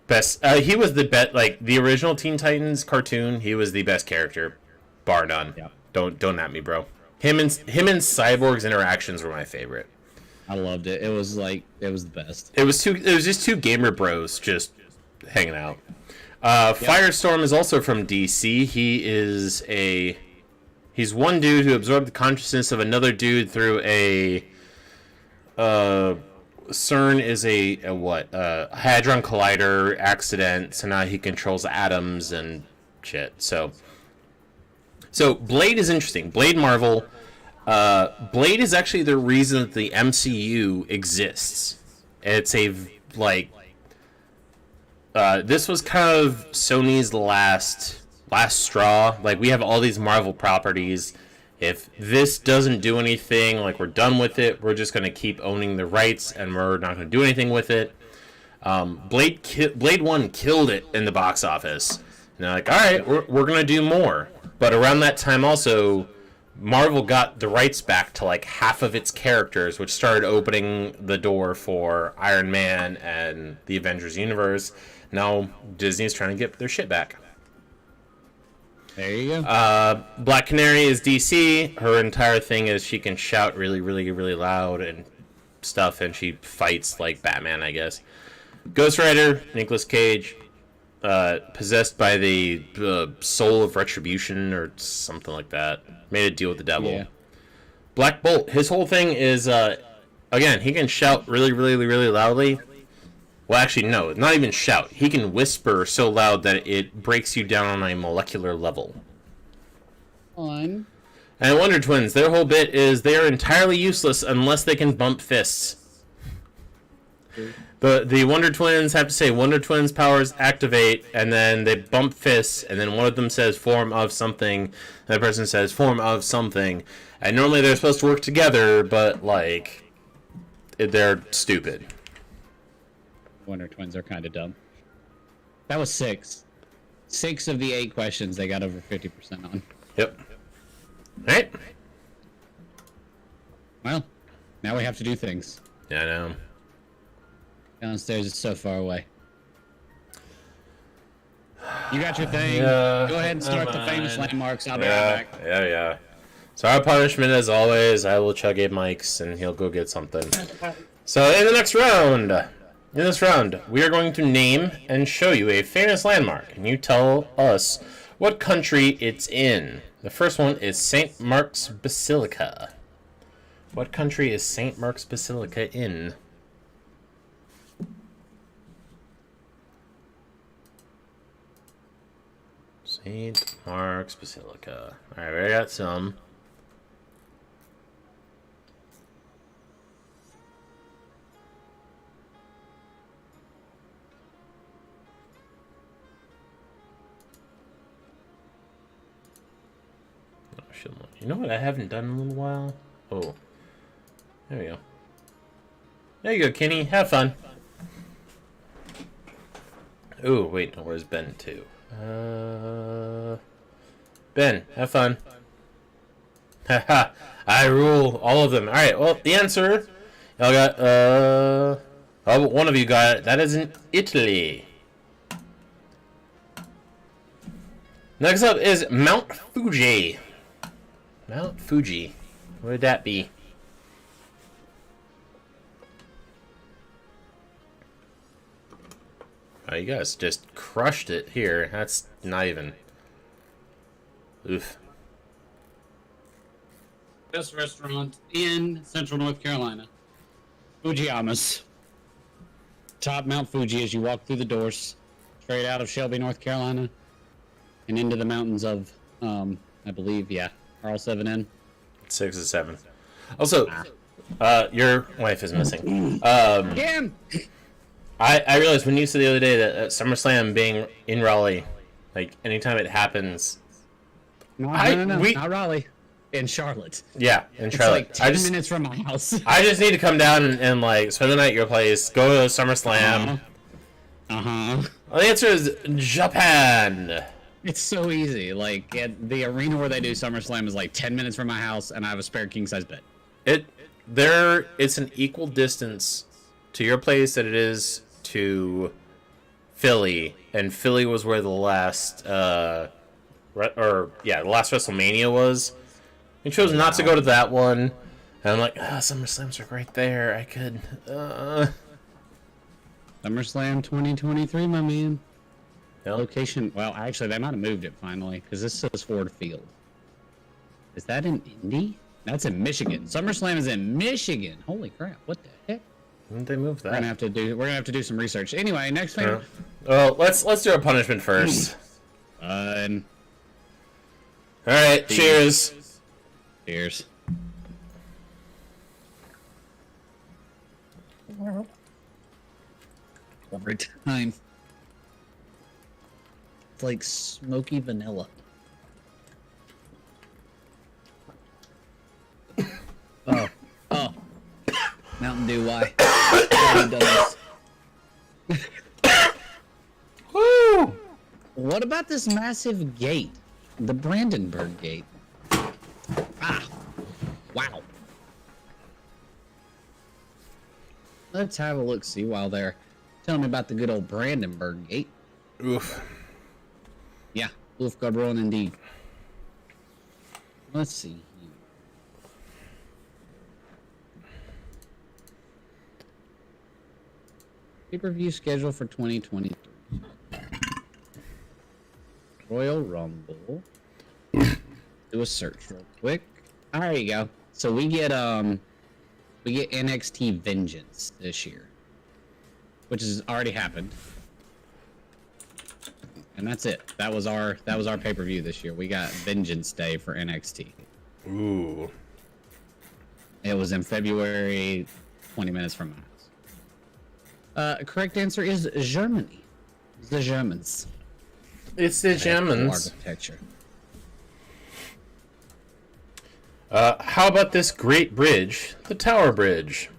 Best. He was the best. Like the original Teen Titans cartoon, he was the best character, bar none. Yeah. Don't at me, bro. Him and Cyborg's interactions were my favorite. I loved it. It was the best. It was just two gamer bros just hanging out. Firestorm is also from DC. He's one dude who absorbed the consciousness of another dude through a CERN is a Hadron Collider accident, so now he controls atoms and shit. So Blade is interesting. Blade Marvel. Blade is actually the reason that the MCU exists. It's this was kind of Sony's last straw. Like, we have all these Marvel properties. If this doesn't do anything, like, we're done with it, we're just going to keep owning the rights, and we're not going to do anything with it. Blade 1 killed it in the box office. And they're like, all right, we're going to do more. But around that time also, Marvel got the rights back to, like, half of its characters, which started opening the door for Iron Man and the Avengers universe. Now Disney's trying to get their shit back. There you go. Black Canary is DC. Her entire thing is she can shout really, really, really loud and stuff, and she fights like Batman, I guess. Ghost Rider, Nicolas Cage, possessed by the soul of retribution or something like that. Made a deal with the devil. Yeah. Black Bolt, his whole thing is, again, he can shout really, really, really loudly. Well, actually, no, not even shout. He can whisper so loud that it breaks you down on a molecular level. Fun. And Wonder Twins, their whole bit is they are entirely useless unless they can bump fists. The Wonder Twins have to say Wonder Twins powers activate, and then they bump fists, and then one of them says form of something, and the person says form of something. And normally they're supposed to work together, but, like, they're stupid. Wonder Twins are kind of dumb. That was 6. 6 of the 8 questions they got over 50% on. Yep. Alright. Well, now we have to do things. Yeah, I know. Downstairs, it's so far away. You got your thing. Yeah, Go ahead and start the never famous mind. landmarks. I'll be right back. Yeah. So our punishment, as always, I will chug a Mike's, and he'll go get something. So in this round, we are going to name and show you a famous landmark, and you tell us what country it's in. The first one is St. Mark's Basilica. What country is St. Mark's Basilica in? St. Mark's Basilica. Alright, we got some. You know what I haven't done in a little while? Oh. There we go. There you go, Kenny. Have fun. Ooh, wait. No, where's Ben, too? Ben, have fun. Haha. I rule all of them. Alright, well, the answer... Y'all got, oh, one of you got it. That is in Italy. Next up is Mount Fuji. Mount Fuji. What would that be? Oh, you guys just crushed it here. That's not even... Oof. Best restaurant in Central North Carolina. Fujiyama's. Top Mount Fuji as you walk through the doors. Straight out of Shelby, North Carolina. And into the mountains of, I believe, yeah. Are all 7 in? 6 and 7. Also, your wife is missing. Again! I realized when you said the other day that SummerSlam being in Raleigh, like anytime it happens. No, not Raleigh. In Charlotte. Yeah, in Charlotte. It's like 10 minutes from my house. I just need to come down and like spend the night at your place, go to SummerSlam. Uh-huh. Well, the answer is Japan. It's so easy. Like, the arena where they do SummerSlam is like 10 minutes from my house, and I have a spare king-size bed. It's an equal distance to your place that it is to Philly, and Philly was where the last, the last WrestleMania was. I chose not to go to that one, and I'm like, SummerSlam's like right there. I could, SummerSlam 2023, my man. Yep. Location, well, actually, they might have moved it finally, because this says Ford Field. Is that in Indy? That's in Michigan. SummerSlam is in Michigan. Holy crap! What the heck? When did they move that? We're gonna have to do some research. Anyway, next thing. Well, let's do a punishment first. All right, cheers. Cheers. Every time. It's like smoky vanilla. Oh. Mountain Dew, why? Why he does this? Woo! What about this massive gate? The Brandenburg Gate. Ah! Wow. Let's have a look-see while they're telling me about the good old Brandenburg Gate. Oof. Yeah, oof, Gabriel, indeed. Let's see. Pay-per-view schedule for 2023. Royal Rumble. Do a search real quick. There you go. So we get NXT Vengeance this year, which has already happened, and that's it. That was our pay-per-view this year. We got Vengeance Day for NXT. Ooh. It was in February, 20 minutes from my house. Correct answer is Germany. The Germans. It's the Germans. Architecture. How about this great bridge, the Tower Bridge?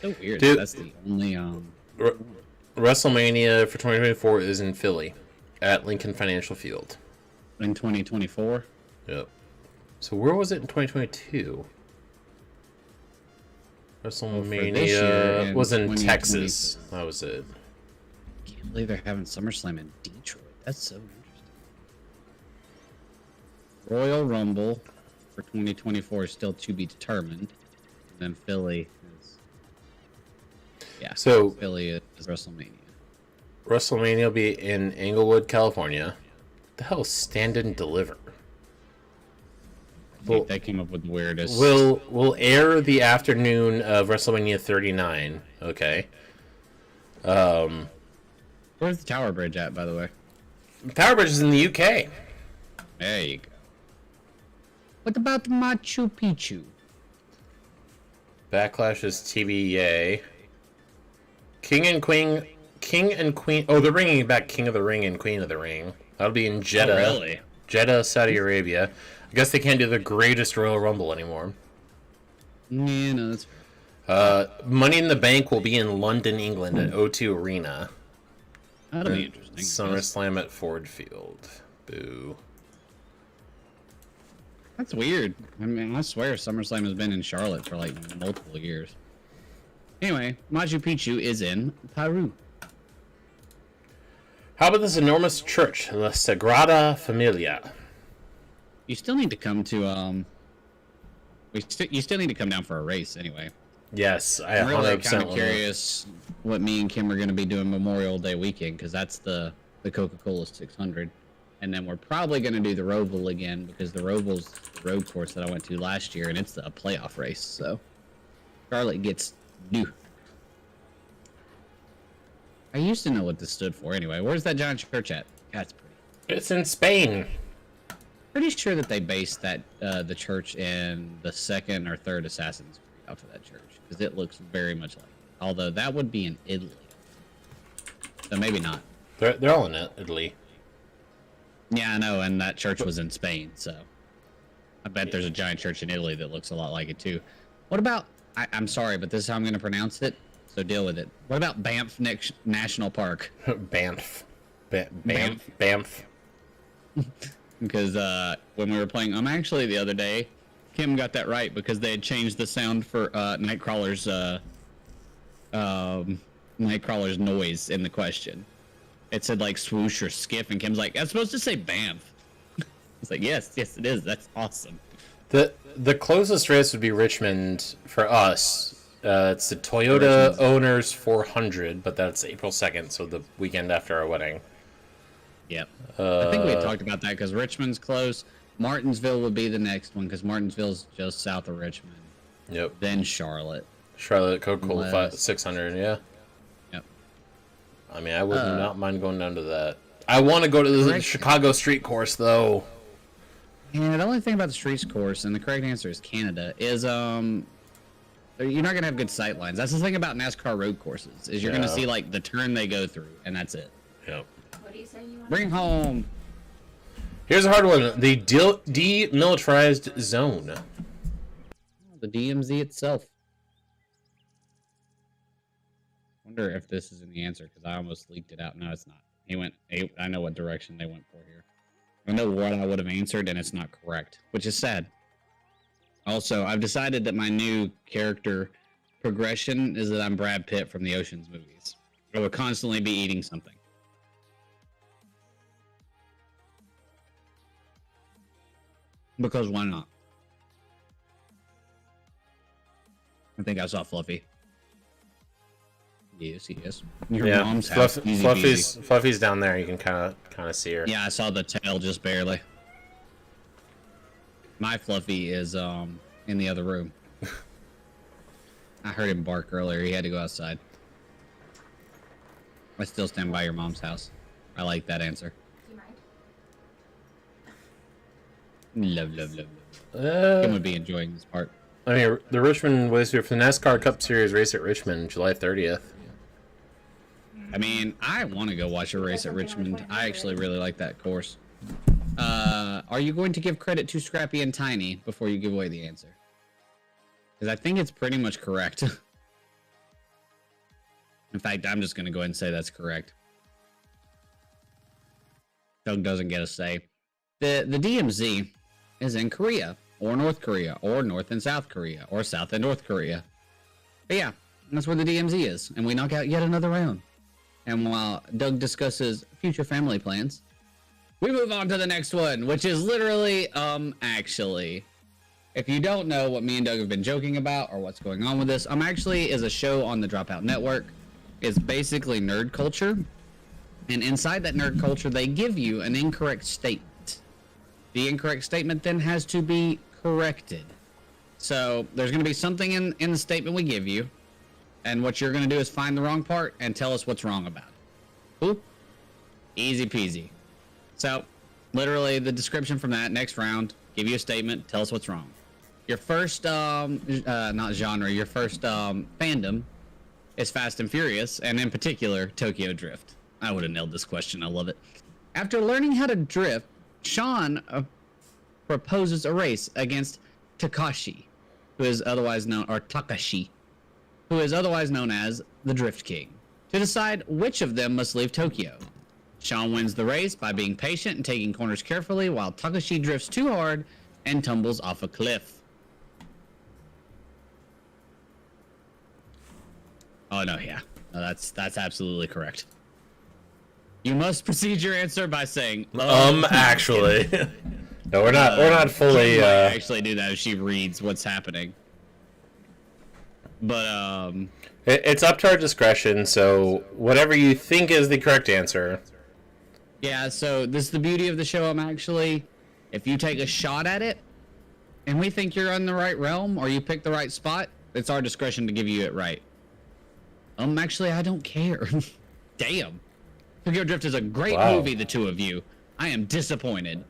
So weird. Dude, that's the only WrestleMania for 2024 is in Philly, at Lincoln Financial Field. In 2024. Yep. So where was it in 2022? WrestleMania was in Texas. That was it. I can't believe they're having SummerSlam in Detroit. That's so interesting. Royal Rumble for 2024 is still to be determined. And then Philly is. Yeah. So Philly is WrestleMania. WrestleMania will be in Inglewood, California. The hell is Stand and Deliver? They came up with the weirdest. Will air the afternoon of WrestleMania 39. Okay. Where's the Tower Bridge at, by the way? Tower Bridge is in the UK. There you go. What about Machu Picchu? Backlash is TBA. King and Queen. Oh, they're bringing back King of the Ring and Queen of the Ring. That'll be in Jeddah. Oh, really? Jeddah, Saudi Arabia. I guess they can't do the greatest Royal Rumble anymore. Yeah, no, that's Money in the Bank will be in London, England at O2 Arena. that'll be interesting. SummerSlam at Ford Field. Boo. That's weird. I mean, I swear SummerSlam has been in Charlotte for like multiple years. Anyway, Machu Picchu is in Peru. How about this enormous church, La Sagrada Familia? You still need to come to you still need to come down for a race anyway. Yes, I I'm really 100% kind of will. curious what me and Kim are going to be doing Memorial Day weekend, because that's the Coca-Cola 600, and then we're probably going to do the Roval again, because the Roval's the road course that I went to last year, and it's a playoff race. So Charlotte gets new. I used to know what this stood for anyway. Where's that giant church at? That's pretty. It's in Spain. Pretty sure that they based that the church in the second or third Assassin's Creed off of that church, because it looks very much like it. Although that would be in Italy, so maybe not. They're all in Italy. Yeah, I know, and that church was in Spain, so I bet there's a giant church in Italy that looks a lot like it too. What about? I'm sorry, but this is how I'm going to pronounce it, so deal with it. What about Banff National Park? Banff. Banff. Banff. Because when we were playing actually the other day, Kim got that right, because they had changed the sound for Nightcrawler's noise in the question. It said like swoosh or skiff, and Kim's like, "That's supposed to say Banff." It's like, yes, it is. That's awesome. The closest race would be Richmond for us. It's the Toyota Owners 400, but that's April 2nd, so the weekend after our wedding. Yep. I think we had talked about that, because Richmond's close. Martinsville would be the next one, because Martinsville's just south of Richmond. Yep. Then Charlotte. Charlotte Coca-Cola Unless- 600, yeah. Yep. I mean, I would not mind going down to that. I want to go to the Chicago street course, though. Yeah, the only thing about the streets course, and the correct answer is Canada, is you're not gonna have good sight lines. That's the thing about NASCAR road courses, is you're gonna see like the turn they go through, and that's it. Yep. What do you say you want? Bring home. Here's a hard one. The demilitarized zone. The DMZ itself. Wonder if this is in the answer, because I almost leaked it out. No, it's not. I know what direction they went for here. I know what I would have answered, and it's not correct, which is sad. Also, I've decided that my new character progression is that I'm Brad Pitt from the Ocean's movies. I will constantly be eating something. Because why not? I think I saw Fluffy. Yes, yes. Your mom's house. Easy peasy. Fluffy's down there. You can kind of see her. Yeah, I saw the tail just barely. My Fluffy is in the other room. I heard him bark earlier. He had to go outside. I still stand by your mom's house. I like that answer. Do you mind? Love, love, love, love. Kim would be enjoying this part. I mean, the Richmond was here for the NASCAR Cup Series race at Richmond, July 30th. I mean, I want to go watch a race at Richmond. I actually really like that course. Are you going to give credit to Scrappy and Tiny before you give away the answer? Because I think it's pretty much correct. In fact, I'm just going to go ahead and say that's correct. Doug doesn't get a say. The DMZ is in Korea, or North Korea, or North and South Korea, or South and North Korea. But yeah, that's where the DMZ is, and we knock out yet another round. And while Doug discusses future family plans, we move on to the next one, which is literally, actually, If you don't know what me and Doug have been joking about or what's going on with this, actually is a show on the Dropout Network. It's basically nerd culture. And inside that nerd culture, they give you an incorrect statement. The incorrect statement then has to be corrected. So there's going to be something in the statement we give you. And what you're going to do is find the wrong part and tell us what's wrong about it. Cool? Easy peasy. So literally the description from that next round, give you a statement, tell us what's wrong. Your first, not genre, your first fandom is Fast and Furious, and in particular, Tokyo Drift. I would have nailed this question. I love it. After learning how to drift, Sean proposes a race against Takashi, who is otherwise known, or Takashi, who is otherwise known as the Drift King, to decide which of them must leave Tokyo. Sean wins the race by being patient and taking corners carefully, while Takashi drifts too hard and tumbles off a cliff. Oh no, yeah, no, that's absolutely correct. You must proceed your answer by saying, actually. No, we're not fully. She might actually do that if she reads what's happening. But It's up to our discretion. So whatever you think is the correct answer. yeah. So this is the beauty of the show. If you take a shot at it, and we think you're in the right realm or you pick the right spot, it's our discretion to give you it right. Actually, I don't care. Damn. Tokyo Drift is a great movie, the two of you. I am disappointed.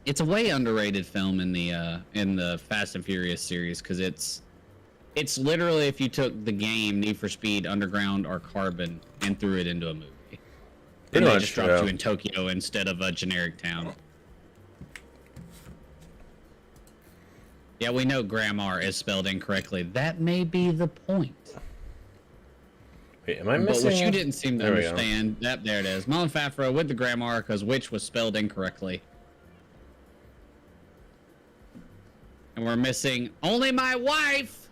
It's a way underrated film in the Fast and Furious series because it's literally if you took the game Need for Speed Underground or Carbon and threw it into a movie. And they just dropped you in Tokyo instead of a generic town. Yeah, we know grammar is spelled incorrectly. That may be the point. Wait, am I missing? But what you didn't seem to There we go. understand, yep, there it is. Mom Fafro with the grammar because which was spelled incorrectly. And we're missing only my wife,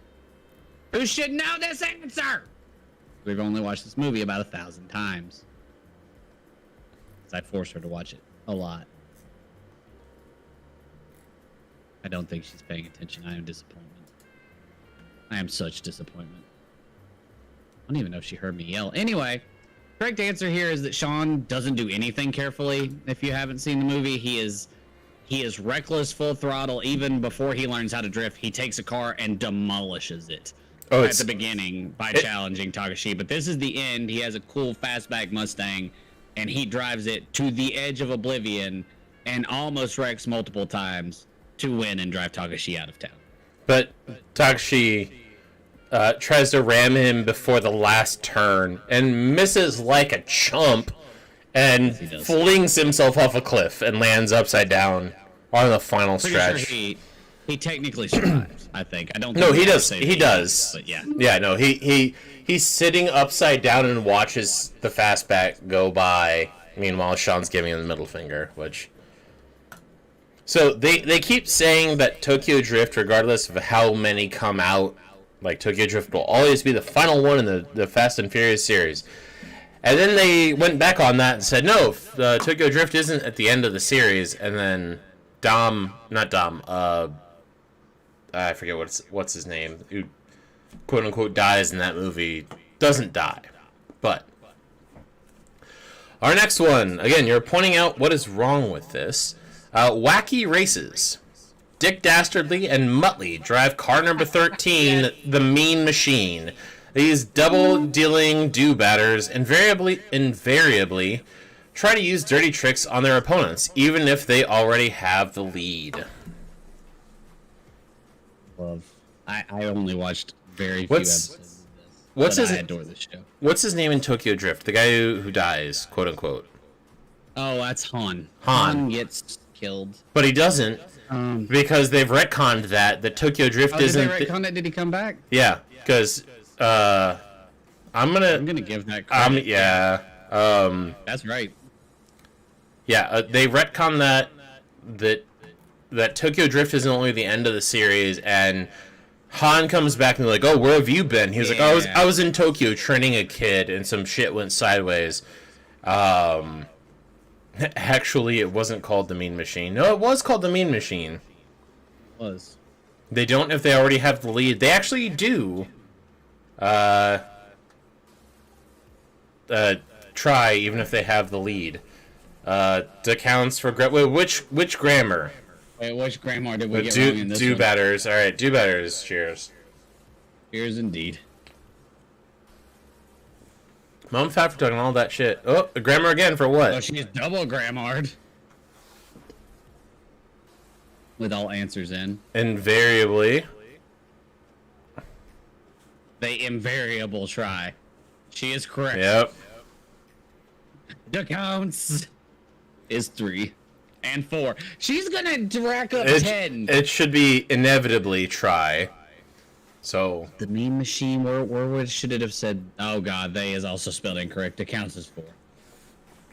who should know this answer. We've only watched this movie about 1,000 times. 'Cause I forced her to watch it a lot. I don't think she's paying attention. I am disappointed. I am such disappointment. I don't even know if she heard me yell. Anyway, correct answer here is that Sean doesn't do anything carefully. If you haven't seen the movie, he is reckless, full throttle. Even before he learns how to drift, he takes a car and demolishes it. At the beginning by challenging Takashi. But this is the end. He has a cool fastback Mustang, and he drives it to the edge of oblivion and almost wrecks multiple times to win and drive Takashi out of town. But Takashi tries to ram him before the last turn and misses like a chump and flings himself off a cliff and lands upside down on the final stretch. Sure he technically survives, I think. I don't think No, he does. He does. But yeah. Yeah, no, he's sitting upside down and watches the fastback go by. Meanwhile, Sean's giving him the middle finger, which... So they keep saying that Tokyo Drift, regardless of how many come out, like Tokyo Drift will always be the final one in the Fast and Furious series. And then they went back on that and said, no, Tokyo Drift isn't at the end of the series. And then I forget what's his name, who quote unquote dies in that movie, doesn't die. But our next one, again, you're pointing out what is wrong with this. Wacky Races. Dick Dastardly and Muttley drive car number 13, the Mean Machine. These double-dealing do-batters invariably try to use dirty tricks on their opponents, even if they already have the lead. I only watched very few episodes of this. I adore this show. What's his name in Tokyo Drift? The guy who dies, quote-unquote. Oh, that's Han. Han Gets killed. But he doesn't, because they've retconned that Tokyo Drift isn't... Did they retcon it? Did he come back? Yeah, because I'm gonna give that credit. That's right. Yeah, they retcon that Tokyo Drift isn't only the end of the series, and Han comes back and they're like, "Oh, where have you been?" He was like, "Oh, I was in Tokyo training a kid, and some shit went sideways." Actually, it wasn't called the Mean Machine. No, it was called the Mean Machine. was. They don't if they already have the lead. They actually do. Try even if they have the lead. Accounts for which grammar? Wait, which grammar did we get wrong in this do one? batters. All right, do batters. Cheers. Cheers indeed. Mom fat for talking all that shit. Oh, the grammar again for Oh, what? she's double grammared. With all answers in. Invariably. They invariable try. She is correct. Yep. The counts is 3 and 4. She's gonna rack up 10. It should be inevitably try. So The meme machine, where should it have said? Oh god, they is also spelled incorrect. The counts is 4. There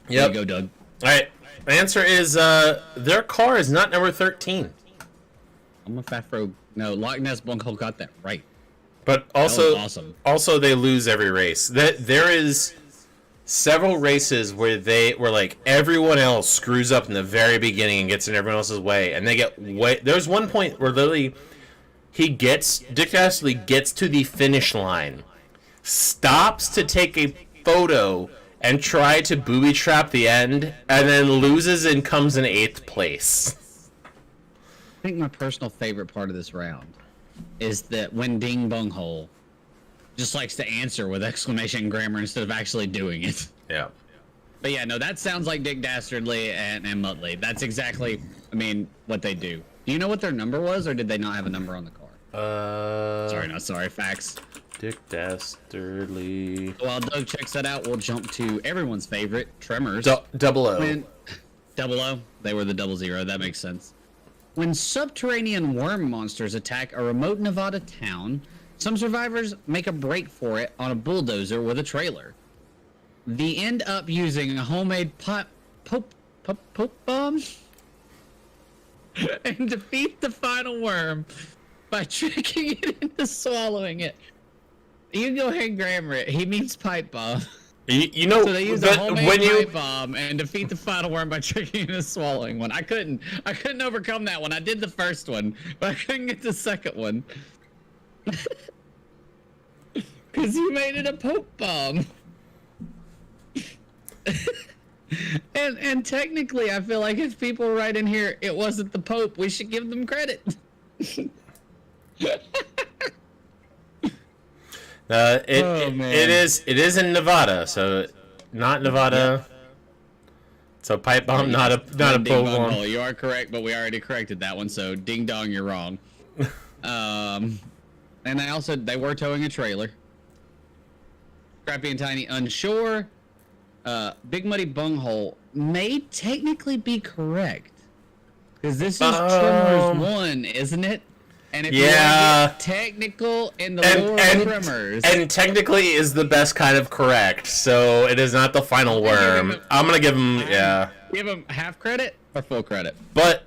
yep. you go, Doug. All right. The answer is their car is not number 13. I'm a fat frog. No, Loch Ness Bunghole got that right. But That was also, awesome. also they lose every race. There is several races where like everyone else screws up in the very beginning and gets in everyone else's way, and they get way. There's one point where literally Dick Dastardly gets to the finish line, stops to take a photo and try to booby trap the end, and then loses and comes in 8th place. I think my personal favorite part of this round is that when Ding Bunghole just likes to answer with exclamation grammar instead of actually doing it. Yeah. But yeah, no, that sounds like Dick Dastardly and Muttley. That's exactly, I mean, what they do. Do you know what their number was, or did they not have a number on the car? Sorry, facts. Dick Dastardly. While Doug checks that out, we'll jump to everyone's favorite, Tremors. Double O. When 00, they were the 00. That makes sense. When subterranean worm monsters attack a remote Nevada town, some survivors make a break for it on a bulldozer with a trailer. They end up using a homemade pope bomb and defeat the final worm by tricking it into swallowing it. You can go ahead and grammar it. He means pipe bomb. You know, So they use a that homemade pipe bomb and defeat the final worm by tricking it into swallowing one. I couldn't overcome that one. I did the first one, but I couldn't get the second one. Cause you made it a pope bomb. and technically, I feel like if people write in here it wasn't the Pope, we should give them credit. It is in Nevada, so not Nevada. So pipe bomb, not a Ding pole dong bomb. hole. You are correct, but we already corrected that one. So ding dong, you're wrong. And they were towing a trailer. Scrappy and Tiny unsure. Big Muddy Bunghole may technically be correct. Because this is Tremors 1, isn't it? And if you want to get technical in the lore of Tremors... And technically is the best kind of correct, so it is not the final worm. I'm going to give him, Give him half credit or full credit? But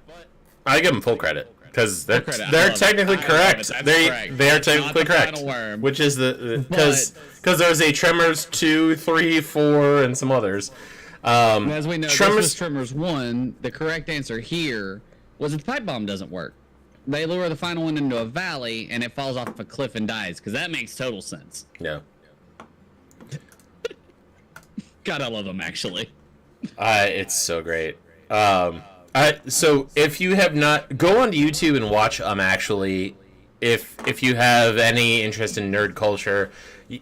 I give him full credit. Because they're technically correct. They are technically correct. Worm. Which is because there's a Tremors 2, 3, 4, and some others. As we know, this was Tremors 1. The correct answer here was that the pipe bomb doesn't work. They lure the final one into a valley, and it falls off a cliff and dies, because that makes total sense. Yeah. God, I love them, actually. It's so great. So if you have not, go on YouTube and watch actually, if you have any interest in nerd culture,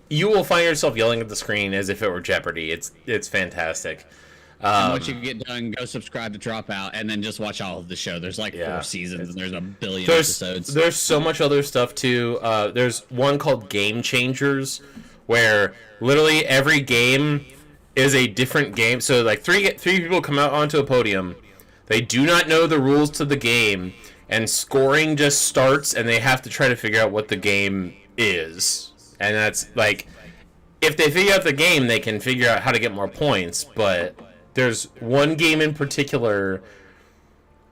you will find yourself yelling at the screen as if it were Jeopardy. It's fantastic. And once you get done, go subscribe to Dropout, and then just watch all of the show. There's like 4 seasons, and there's a billion episodes. There's so much other stuff too. There's one called Game Changers, where literally every game is a different game. So like three people come out onto a podium. They do not know the rules to the game, and scoring just starts, and they have to try to figure out what the game is. And that's like, if they figure out the game, they can figure out how to get more points. But there's one game in particular,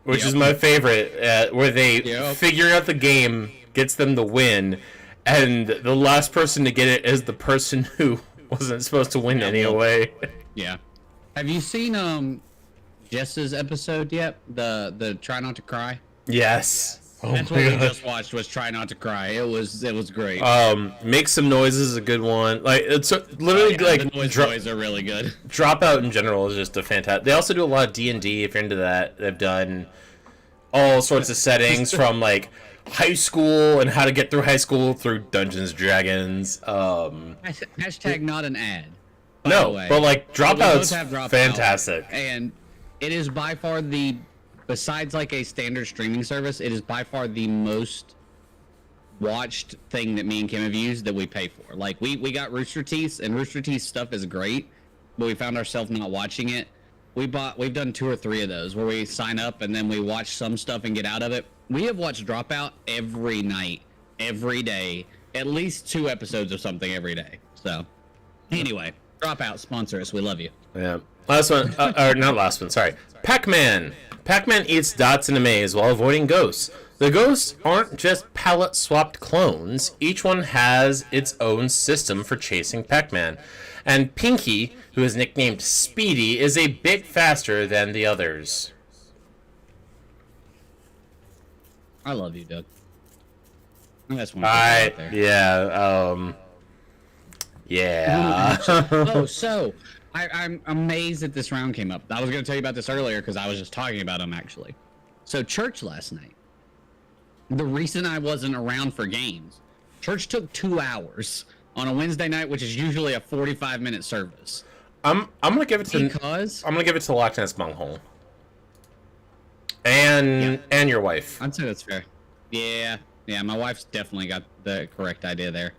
which is my favorite, where they figuring out the game gets them the win, and the last person to get it is the person who wasn't supposed to win anyway. Yeah. Have you seen Jess's episode yet? The Try Not to Cry? Yes. Oh That's my what we God. just watched. Was Try Not to Cry. It was great. Make Some Noises is a good one. Like it's literally Yeah, like the noise boys are really good. Dropout in general is just a fantastic. They also do a lot of D&D if you're into that. They've done all sorts of settings from like high school and how to get through high school through Dungeons and Dragons. Hashtag not an ad. By the No, way. but like We both Dropout's have Dropout, fantastic. and it is by far besides like a standard streaming service, it is by far the most watched thing that me and Kim have used that we pay for. Like we got Rooster Teeth, and Rooster Teeth stuff is great, but we found ourselves not watching it. We've done 2 or 3 of those where we sign up and then we watch some stuff and get out of it. We have watched Dropout every night, every day, at least 2 episodes of something every day. So anyway, Dropout, sponsor us. We love you. Yeah. Last one, or not last one, sorry. Pac-Man. Pac-Man eats dots in a maze while avoiding ghosts. The ghosts aren't just palette-swapped clones. Each one has its own system for chasing Pac-Man. And Pinky, who is nicknamed Speedy, is a bit faster than the others. I love you, Doug. That's one. Out there. Yeah. Oh, so I'm amazed that this round came up. I was going to tell you about this earlier because I was just talking about them actually. So church last night. The reason I wasn't around for games, church took 2 hours on a Wednesday night, which is usually a 45-minute service. I'm gonna give it to Loch Ness Bunghole. And your wife. I'd say that's fair. Yeah, my wife's definitely got the correct idea there.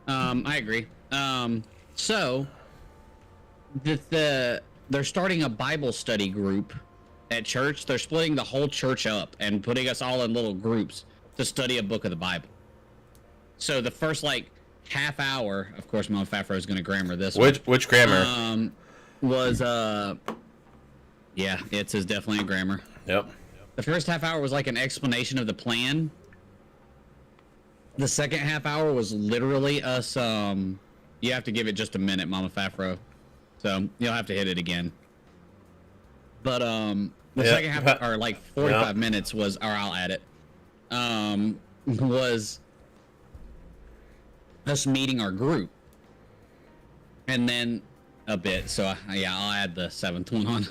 I agree. So they're starting a Bible study group at church. They're splitting the whole church up and putting us all in little groups to study a book of the Bible. So the first like half hour, of course, Mom Fafro is going to grammar this. Which grammar? Was yeah, it says definitely a grammar. Yep. The first half hour was like an explanation of the plan. The second half hour was literally us. You have to give it just a minute, Mama Fafro. So you'll have to hit it again. But the second half, or like 45 minutes was, or I'll add it. Was us meeting our group, and then a bit. So yeah, I'll add the 7th one on.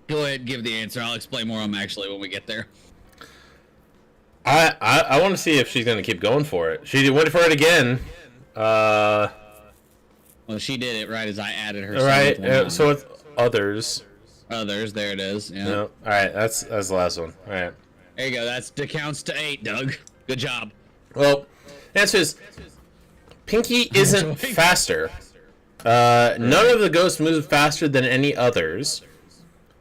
Go ahead and give the answer. I'll explain more on them actually when we get there. I want to see if she's going to keep going for it. She went for it again. Well, she did it right as I added her. Right. So it's others. Others. There it is. Yeah. No. All right. That's the last one. All right. There you go. That counts to 8, Doug. Good job. Well, the answer is Pinky isn't faster. None of the ghosts move faster than any others.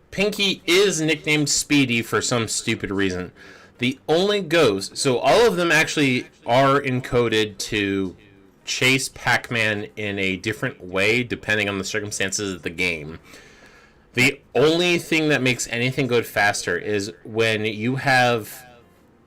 Pinky is nicknamed Speedy for some stupid reason. The only ghost, so all of them actually are encoded to chase Pac-Man in a different way depending on the circumstances of the game. The only thing that makes anything go faster is when you have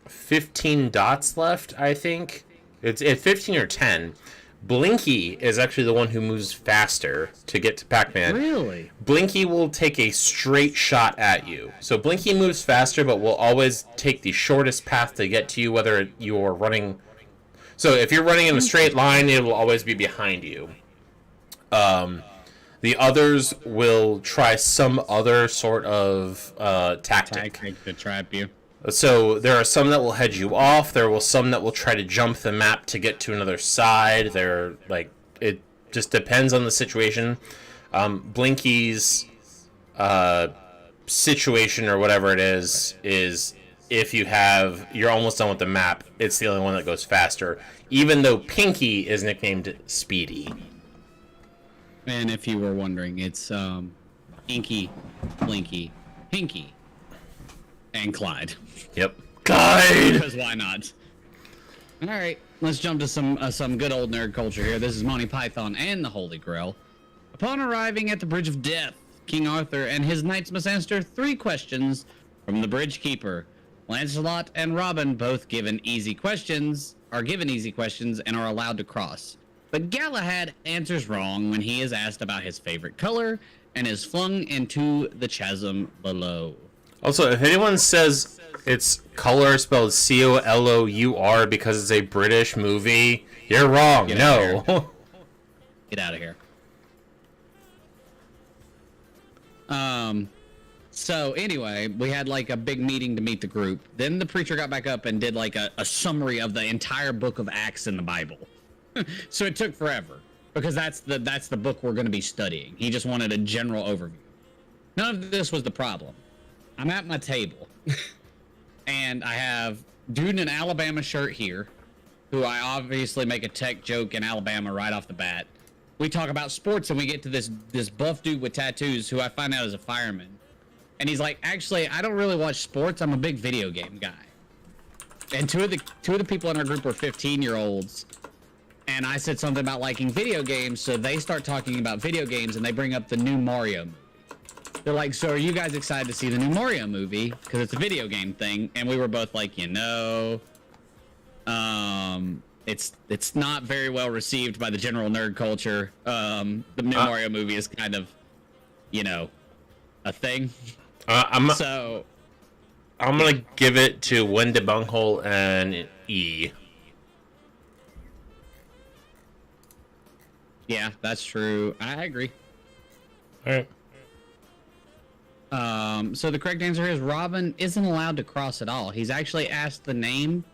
15 dots left, I think. It's 15 or 10. Blinky is actually the one who moves faster to get to Pac-Man. Really? Blinky will take a straight shot at you. So Blinky moves faster, but will always take the shortest path to get to you, whether you're running... So if you're running in a straight line, it will always be behind you. The others will try some other sort of tactic to trap you. So there are some that will head you off. There will some that will try to jump the map to get to another side. They're like, it just depends on the situation. Blinky's situation or whatever it is if you're almost done with the map, it's the only one that goes faster. Even though Pinky is nicknamed Speedy. And if you were wondering, it's Inky, Blinky, Pinky, and Clyde. Yep. Clyde! Because why not? All right, let's jump to some good old nerd culture here. This is Monty Python and the Holy Grail. Upon arriving at the Bridge of Death, King Arthur and his knights must answer 3 questions from the Bridge Keeper. Lancelot and Robin both are given easy questions and are allowed to cross. But Galahad answers wrong when he is asked about his favorite color, and is flung into the chasm below. Also, if anyone says it's color spelled Colour because it's a British movie, you're wrong. Get out No. Get out of here. So anyway, we had like a big meeting to meet the group. Then the preacher got back up and did like a summary of the entire book of Acts in the Bible. So it took forever because that's the book we're going to be studying. He just wanted a general overview. None of this was the problem. I'm at my table and I have dude in an Alabama shirt here, who I obviously make a tech joke in Alabama right off the bat. We talk about sports and we get to this buff dude with tattoos who I find out is a fireman. And he's like, actually, I don't really watch sports. I'm a big video game guy. And two of the people in our group were 15-year-olds. And I said something about liking video games, so they start talking about video games and they bring up the new Mario movie. They're like, so are you guys excited to see the new Mario movie? Because it's a video game thing. And we were both like, it's not very well received by the general nerd culture. The new Mario movie is kind of, a thing. I'm So, gonna give it to Wendy Bunghole and E. yeah, that's true. I agree. All right. So the correct answer is Robin isn't allowed to cross at all. He's actually asked the name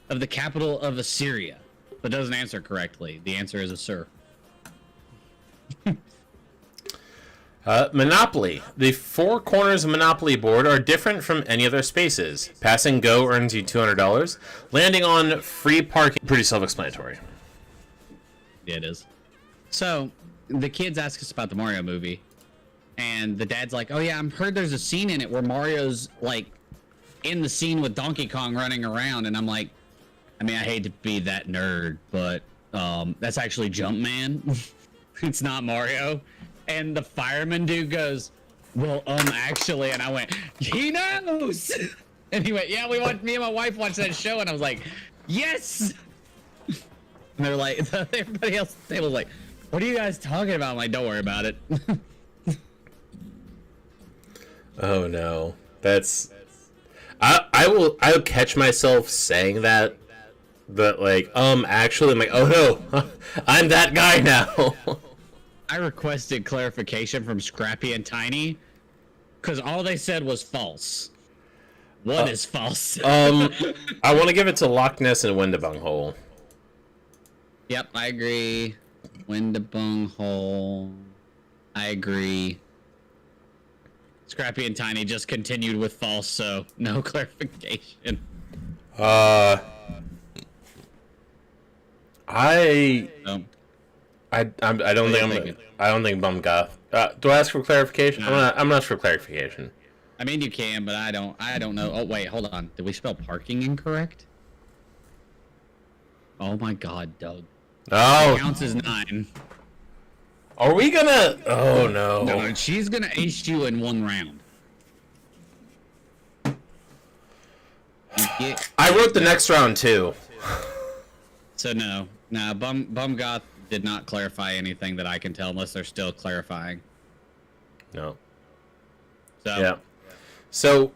of the capital of Assyria, but doesn't answer correctly. The answer is Assur. Monopoly. The four corners of Monopoly board are different from any other spaces. Passing go earns you $200. Landing on free parking. Pretty self-explanatory. Yeah, it is. So the kids ask us about the Mario movie, and the dad's like, "Oh yeah, I've heard there's a scene in it where Mario's like in the scene with Donkey Kong running around," and I'm like, I mean, I hate to be that nerd, but that's actually Jumpman. It's not Mario. And the fireman dude goes, well, actually, and I went, he knows. And he went, yeah, me and my wife watched that show, and I was like, yes. And they're like, everybody else at the table was like, what are you guys talking about? I'm like, don't worry about it. Oh no, that's. I'll catch myself saying that, but like, actually, I'm like, oh no, I'm that guy now. I requested clarification from Scrappy and Tiny because all they said was false. What is false? I want to give it to Loch Ness and Windabunghole. Yep, I agree. Windabunghole. I agree. Scrappy and Tiny just continued with false, so no clarification. I So, don't think Bum got. Do I ask for clarification? Nah. I'm not for clarification. I mean, you can, but I don't know. Oh wait, hold on. Did we spell parking incorrect? Oh my God, Doug. Oh, It counts as 9. are we gonna? Oh no. No, she's gonna ace you in one round. I wrote the next round too. So no, Bumgoth did not clarify anything that I can tell, unless they're still clarifying. No. So Yeah. So,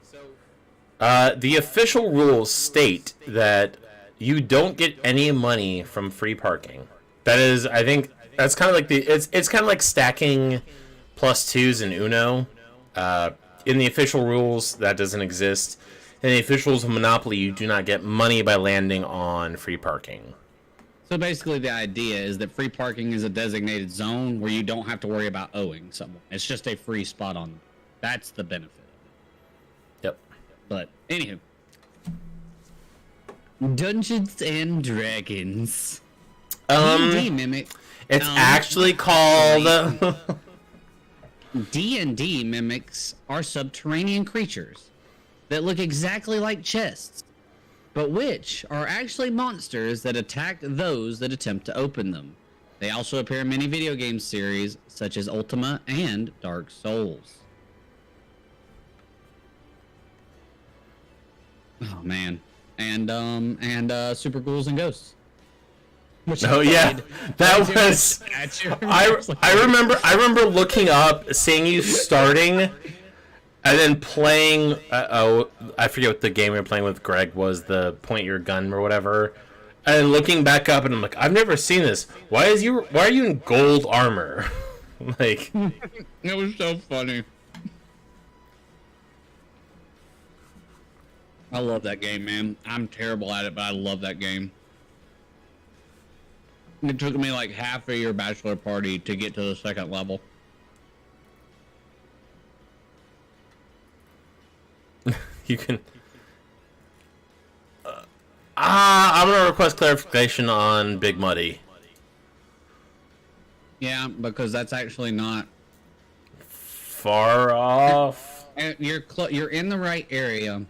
the official rules state that you don't get any money from free parking. That is, I think, that's kind of like it's kind of like stacking +2s in Uno. In the official rules, that doesn't exist. In the official rules of Monopoly, you do not get money by landing on free parking. So basically, the idea is that free parking is a designated zone where you don't have to worry about owing someone. It's just a free spot on. That's the benefit. Yep. But anywho, Dungeons and Dragons. D&D mimic. It's actually called. D&D mimics are subterranean creatures that look exactly like chests, but which are actually monsters that attack those that attempt to open them. They also appear in many video game series such as Ultima and Dark Souls. Oh man. And Super Ghouls and Ghosts. Which Oh yeah, that was. I remember looking up, seeing you starting, and then playing. I forget what the game we were playing with Greg was. The point your gun or whatever. And then looking back up, and I'm like, I've never seen this. Why are you in gold armor? Like, it was so funny. I love that game, man. I'm terrible at it, but I love that game. It took me like half of your bachelor party to get to the second level. you can. I'm gonna request clarification on Big Muddy. Yeah, because that's actually not. Far off. And you're in the right area,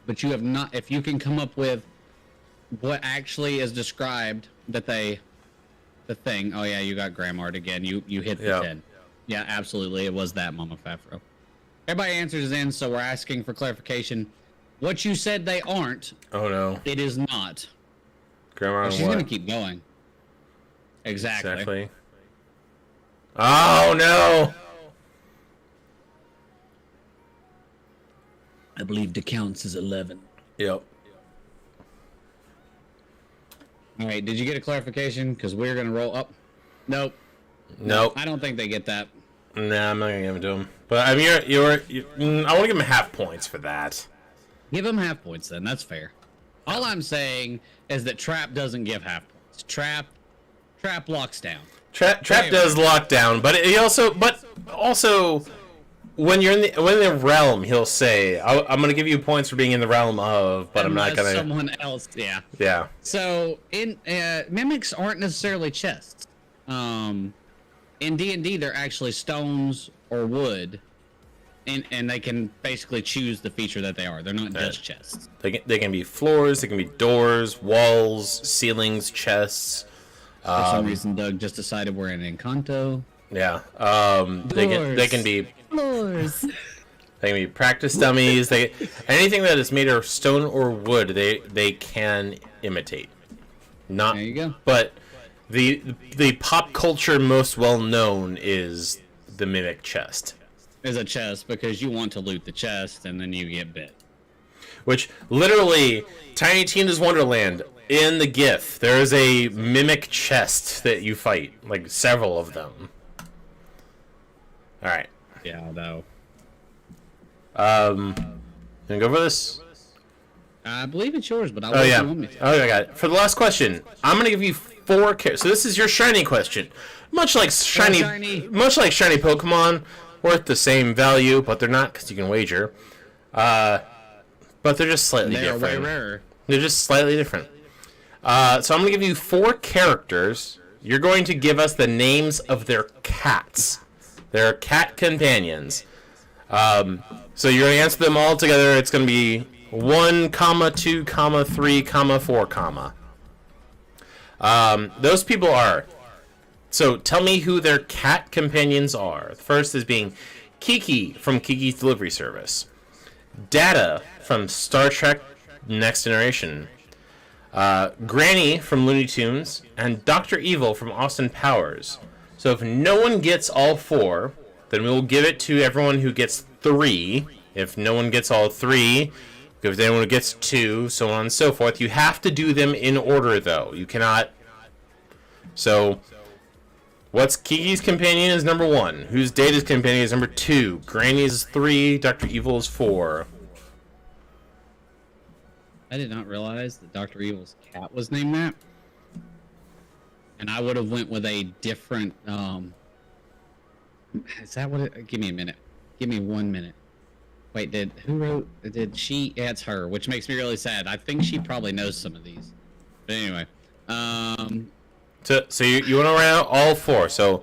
but you have not. If you can come up with what actually is described that the thing. Oh yeah, you got Grammart again. You hit the 10. Yeah, absolutely. It was that, Mama Favreau. Everybody answers in, so we're asking for clarification. What you said they aren't. Oh no. It is not. Grammar on She's what? gonna keep going. Exactly. Oh no. I believe the counts is 11. Yep. All right, did you get a clarification? Because we're gonna roll up. Nope. Nope. I don't think they get that. Nah, I'm not gonna give it to him. But I mean, I want to give him half points for that. Give him half points then. That's fair. All I'm saying is that Trap doesn't give half points. Trap locks down. Trap does lock down, but also when you're in the realm, he'll say, "I'm gonna give you points for being in the realm of," but I'm not gonna. Someone else, yeah. Yeah. So in mimics aren't necessarily chests. In D&D, they're actually stones or wood, and they can basically choose the feature that they are. They're not just chests. They can be floors, they can be doors, walls, ceilings, chests. For some reason, Doug just decided we're in Encanto. Yeah. They can be floors. They can be practice dummies. Anything that is made of stone or wood, they can imitate. Not. There you go. But the pop culture most well known is the mimic chest. Is a chest because you want to loot the chest and then you get bit. Which literally, Tiny Tina's Wonderland, in the GIF, there is a mimic chest that you fight, like several of them. All right. Yeah, though. Gonna go for this. I believe it's yours, but I Oh yeah. want me to. Oh, I got it. For the last question, I'm gonna give you 4 characters. So this is your shiny question. Much like shiny Pokemon, worth the same value, but they're not because you can wager. But they're just slightly They are different. way rarer. They're just slightly different. So I'm going to give you 4 characters. You're going to give us the names of their cats. Their cat companions. So you're going to answer them all together. It's going to be 1, 2, 3, 4, those people are... So tell me who their cat companions are. The first is being Kiki from Kiki's Delivery Service. Data from Star Trek Next Generation. Granny from Looney Tunes. And Dr. Evil from Austin Powers. So if no one gets all 4, then we'll give it to everyone who gets 3. If no one gets all 3, give it to anyone who gets 2, so on and so forth. You have to do them in order, though. You cannot... So... What's Kiki's companion is number 1. Who's Data's companion is number 2. Granny's is 3. Dr. Evil is 4. I did not realize that Dr. Evil's cat was named that. And I would have went with a different, is that what it... Give me a minute. Give me 1 minute. Wait, did she... Yeah, it's her, which makes me really sad. I think she probably knows some of these. But anyway, So you want to write out all 4. So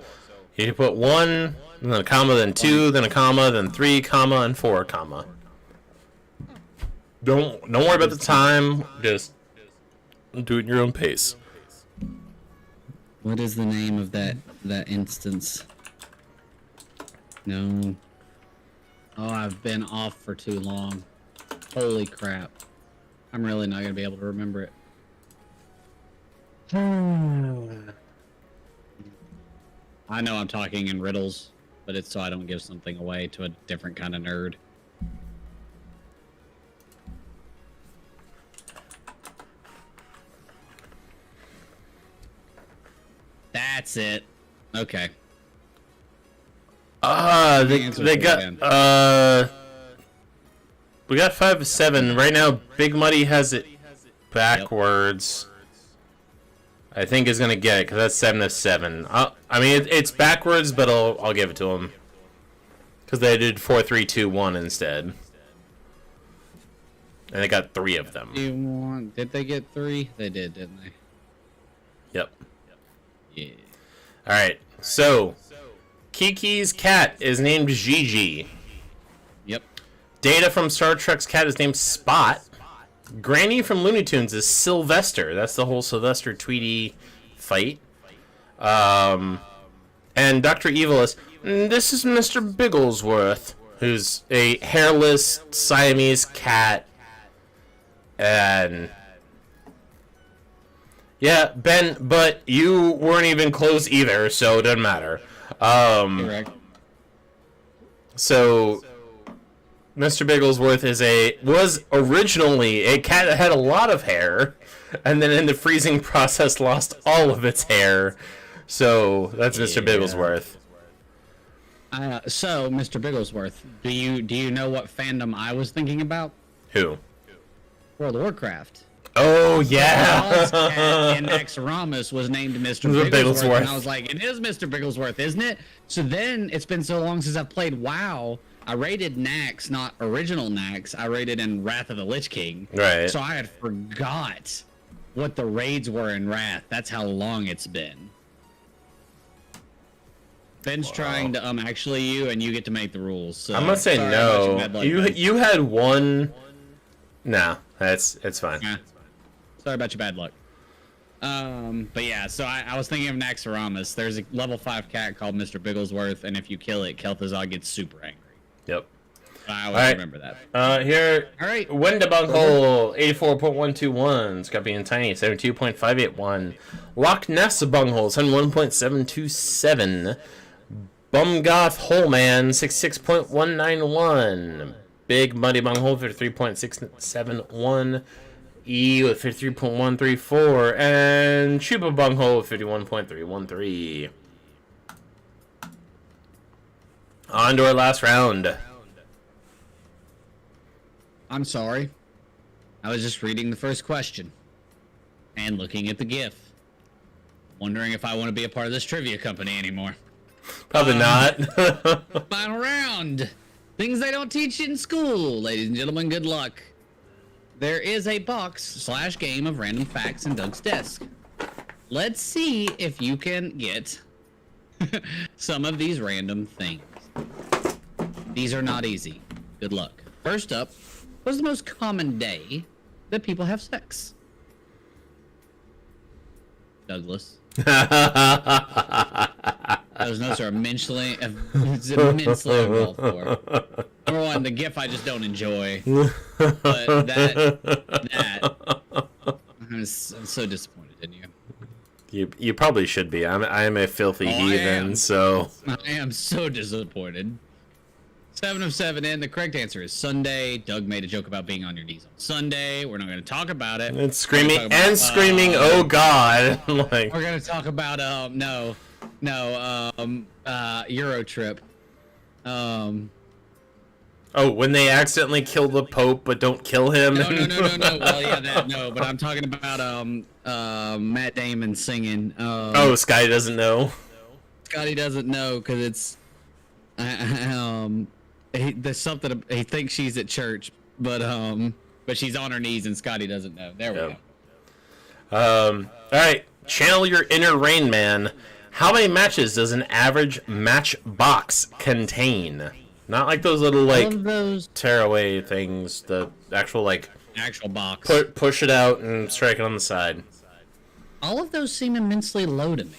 you put 1, and then a comma, then 2, then a comma, then 3, comma, and 4, comma. Don't worry about the time. Just do it at your own pace. what is the name of that instance? No. Oh, I've been off for too long. Holy crap. I'm really not going to be able to remember it. I know I'm talking in riddles, but it's so I don't give something away to a different kind of nerd. That's it. Okay. They got we got 5 of 7 right now. Big Muddy has it backwards. I think is gonna get it because that's 7 of 7. I mean it's backwards, but I'll give it to him because they did 4, 3, 2, 1 instead, and they got 3 of them. Did they get 3? They did, didn't they? Yep. Yeah. All right. So Kiki's cat is named Gigi. Yep. Data from Star Trek's cat is named Spot. Granny from Looney Tunes is Sylvester. That's the whole Sylvester Tweety fight. And Dr. Evil is, this is Mr. Bigglesworth, who's a hairless Siamese cat. And yeah, Ben, but you weren't even close either, so it doesn't matter. Correct. So Mr. Bigglesworth was originally a cat that had a lot of hair, and then in the freezing process lost all of its hair. So that's Mr. Bigglesworth. So Mr. Bigglesworth, do you know what fandom I was thinking about? Who? World of Warcraft. Oh yeah. Oz cat in Axaramus was named Mr. Bigglesworth, and I was like, it is Mr. Bigglesworth, isn't it? So then it's been so long since I've played WoW. I raided Nax, not original Nax. I raided in Wrath of the Lich King. Right. So I had forgot what the raids were in Wrath. That's how long it's been. Ben's trying to actually you, and you get to make the rules. So I'm gonna say sorry about your no. bad luck, You Ben. you had one. No, it's fine. Yeah. Sorry about your bad luck. But yeah, so I was thinking of Naxxramas. There's a level 5 cat called Mr. Bigglesworth, and if you kill it, Kel'Thuzad gets super angry. Yep. I always Alright. remember that. Here. All right. Wendabunghole 84.121. Scorpion and Tiny 72.581. Loch Ness Bunghole 71.727. Bumgoth Holeman 66.191. Big Muddy Bunghole 53.671. E with 53.134. And Chupa Bunghole with 51.313. On to our last round. I'm sorry. I was just reading the first question and looking at the GIF, wondering if I want to be a part of this trivia company anymore. Probably not. Final round. Things they don't teach you in school, ladies and gentlemen. Good luck. There is a box/game of random facts in Doug's desk. Let's see if you can get some of these random things. These are not easy. Good luck. First up, what's the most common day that people have sex? Douglas. Those notes are immensely involved for. Number one, the GIF I just don't enjoy. But I'm so disappointed in you. You probably should be. I am a filthy heathen, am. so I am so disappointed. 7 of 7 in. The correct answer is Sunday. Doug made a joke about being on your knees on Sunday. We're not going to talk about it. and screaming oh god, like We're going to talk about Euro trip. when they accidentally kill the Pope but don't kill him. No. Well, yeah, that no. But I'm talking about Matt Damon singing. Oh, Sky doesn't know. Scotty doesn't know because it's there's something he thinks she's at church, but she's on her knees and Scotty doesn't know. There we Yep. go. All right, channel your inner Rain Man. How many matches does an average match box contain? Not like those little All like of those tearaway things. The actual like actual box. push it out and strike it on the side. All of those seem immensely low to me.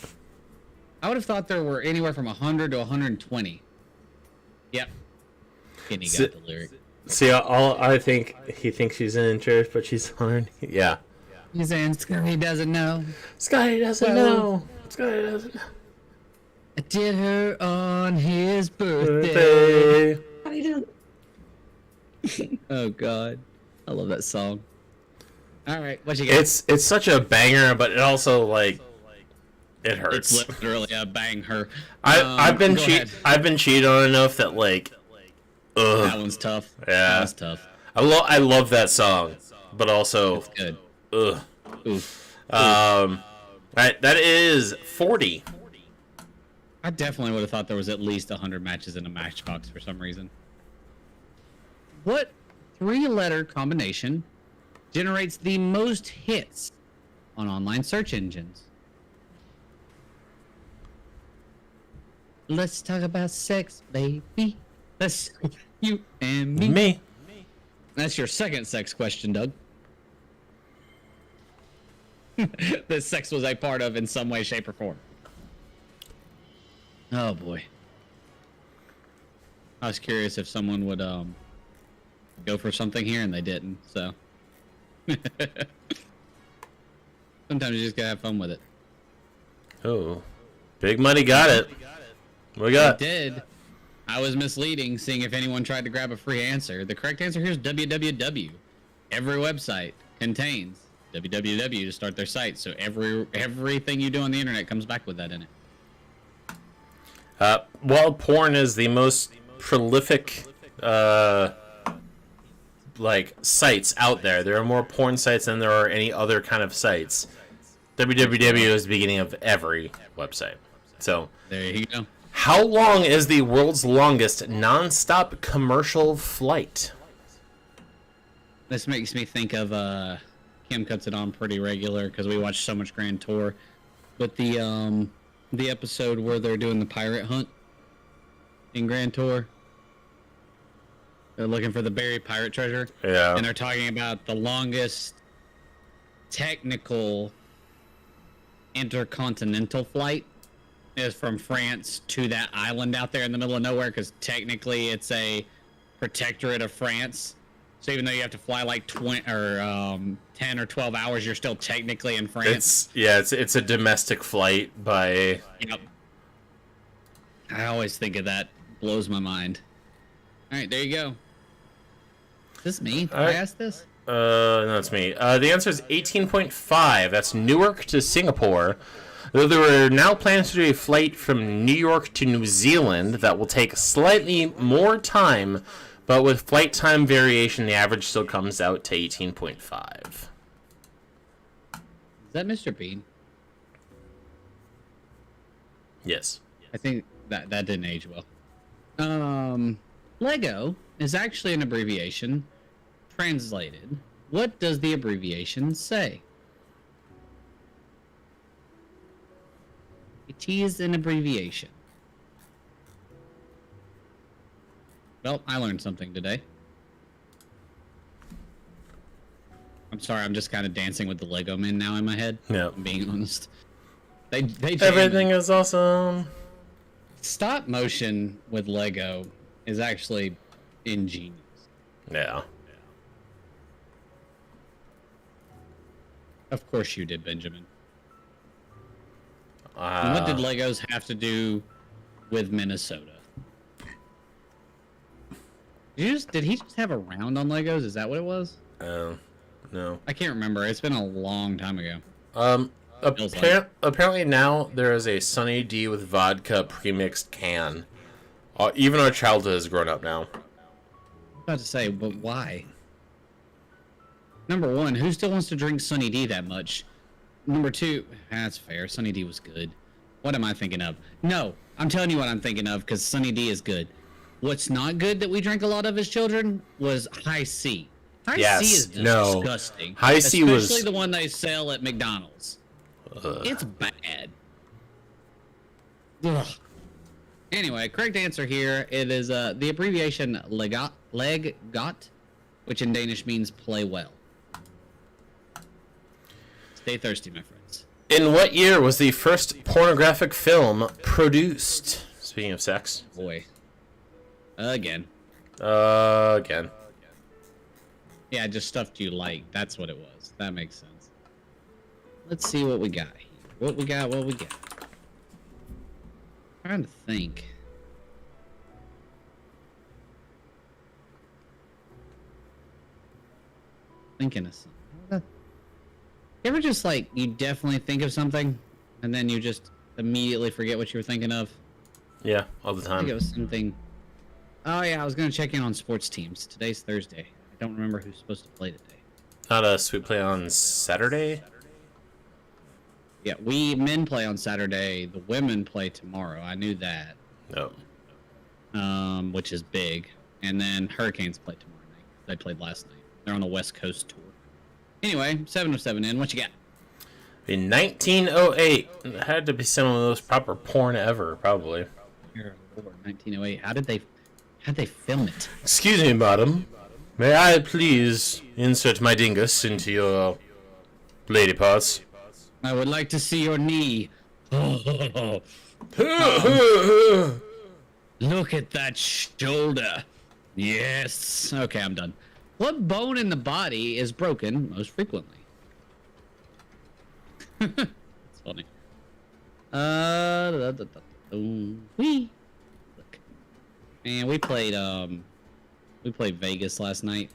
I would have thought there were anywhere from 100 to 120. Yep. Kenny got the lyric. See, all I think he thinks she's in church, but she's on her. Yeah. He's saying Scotty doesn't know. Scotty doesn't know. Scotty doesn't know. I did her on his birthday. Oh God, I love that song. All right, what you got? It's such a banger, but it also like it hurts. It's literally a bang her. I've been go ahead. I've been cheated on enough that like, That one's tough. Yeah. That one's tough. I love that song, but also It's good. ugh. Oof. Right, that is 40. I definitely would have thought there was at least 100 matches in a Matchbox for some reason. What three-letter combination generates the most hits on online search engines? Let's talk about sex, baby. That's you and me. Me. That's your second sex question, Doug. That sex was a part of in some way, shape, or form. Oh boy. I was curious if someone would go for something here and they didn't, so. Sometimes you just gotta have fun with it. Oh, Big Money got it. What we I got? did. I was misleading, seeing if anyone tried to grab a free answer. The correct answer here is www. Every website contains www to start their site, so everything you do on the internet comes back with that in it. While porn is the most prolific, like sites out there are more porn sites than there are any other kind of sites. www is the beginning of every website. So There you go. how long is the world's longest non-stop commercial flight? This makes me think of Kim cuts it on pretty regular because we watch so much Grand Tour, but the episode where they're doing the pirate hunt in Grand Tour. They're looking for the buried pirate treasure. Yeah. And they're talking about the longest technical intercontinental flight is from France to that island out there in the middle of nowhere, because technically it's a protectorate of France. So even though you have to fly like 20 or 10 or 12 hours, you're still technically in France. It's a domestic flight by. Yep. I always think of that. Blows my mind. All right, there you go. Is this me? Did I right. ask this? No, it's me. The answer is 18.5. That's Newark to Singapore. Though there are now plans to do a flight from New York to New Zealand that will take slightly more time, but with flight time variation, the average still comes out to 18.5. Is that Mr. Bean? Yes. I think that didn't age well. Lego is actually an abbreviation. Translated, what does the abbreviation say? It is an abbreviation. Well, I learned something today. I'm sorry, I'm just kind of dancing with the Lego men now in my head. Yeah. I'm being honest. They Everything is awesome. Stop motion with Lego is actually ingenious. Yeah. Of course you did, Benjamin. And what did Legos have to do with Minnesota? Did he just have a round on Legos? Is that what it was? No. I can't remember. It's been a long time ago. Feels Apparently now there is a Sunny D with vodka premixed can. Even our childhood has grown up now. I was about to say, but why? Number one, who still wants to drink Sunny D that much? Number two, that's fair. Sunny D was good. What am I thinking of? No, I'm telling you what I'm thinking of, because Sunny D is good. What's not good that we drank a lot of as children was High C. High Yes, C is no. disgusting. High C was- Especially the one they sell at McDonald's. It's bad. Ugh. Anyway, correct answer here. It is the abbreviation legot, which in Danish means play well. Stay thirsty, my friends. In what year was the first pornographic film produced? Speaking of sex. Boy. Again. Again. Yeah, just stuff you like. That's what it was. That makes sense. Let's see what we got here. What we got. Trying to think. Thinking of something. You ever just like, you definitely think of something and then you just immediately forget what you were thinking of? Yeah, all the I think it time. was something. Oh yeah, I was gonna check in on sports teams. Today's Thursday. I don't remember who's supposed to play today. Not us. We play on Saturday. Yeah, we men play on Saturday. The women play tomorrow. I knew that. No. Which is big. And then Hurricanes play tomorrow night. They played last night. They're on the West Coast tour. Anyway, 707 in. What you got? In 1908, it had to be some of the most proper porn ever, probably. 1908. How did they film it? Excuse me, madam. May I please insert my dingus into your lady parts? I would like to see your knee. Look at that shoulder. Yes. Okay, I'm done. What bone in the body is broken most frequently? That's funny. Wee. Look. Man, we played Vegas last night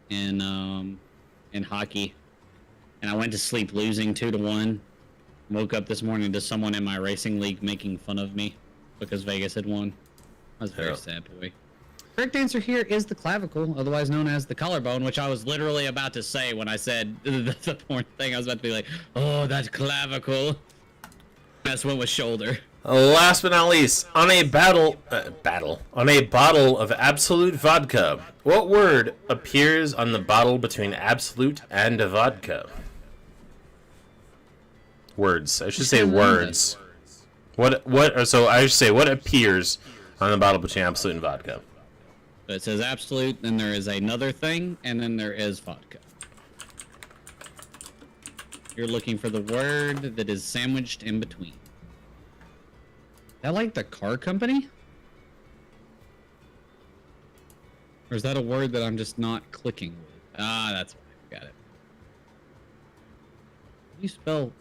in hockey. And I went to sleep losing 2-1. Woke up this morning to someone in my racing league making fun of me because Vegas had won. I was very sad, boy. Correct answer here is the clavicle, otherwise known as the collarbone, which I was literally about to say when I said the porn thing. I was about to be like, oh, that clavicle. That's what was shoulder. Last but not least, on a bottle of Absolute vodka, what word appears on the bottle between Absolute and vodka? Words. I should say words. So I should say what appears on the bottle between Absolute and vodka. So it says Absolute, then there is another thing, and then there is vodka. You're looking for the word that is sandwiched in between. Is that like the car company? Or is that a word that I'm just not clicking with? Ah, that's right. Got it. How do you spell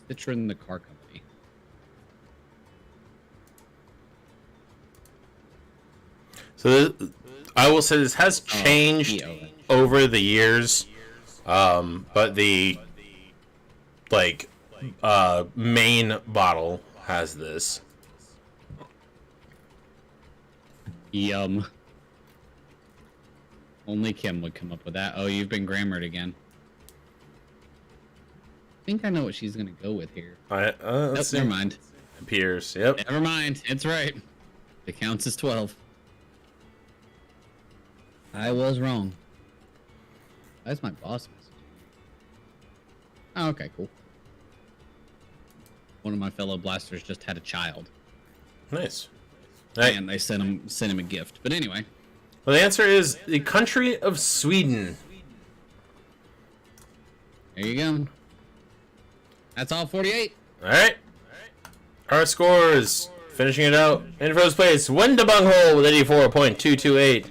Citroen the car company? So I will say this has changed over the years, but the main bottle has this. Yum. Only Kim would come up with that. Oh, you've been grammared again. I think I know what she's gonna go with here. Let's see. Never mind. Appears. Yep. Never mind. It's right. It counts as 12. I was wrong. That's my boss message. Oh, okay, cool. One of my fellow blasters just had a child, Nice. Right. and they sent him a gift. But anyway, Well, the answer is the country of Sweden. there you go. That's all 48. All right. Our scores. Finishing it out. In first place, Wenda Bunghole with 84.228.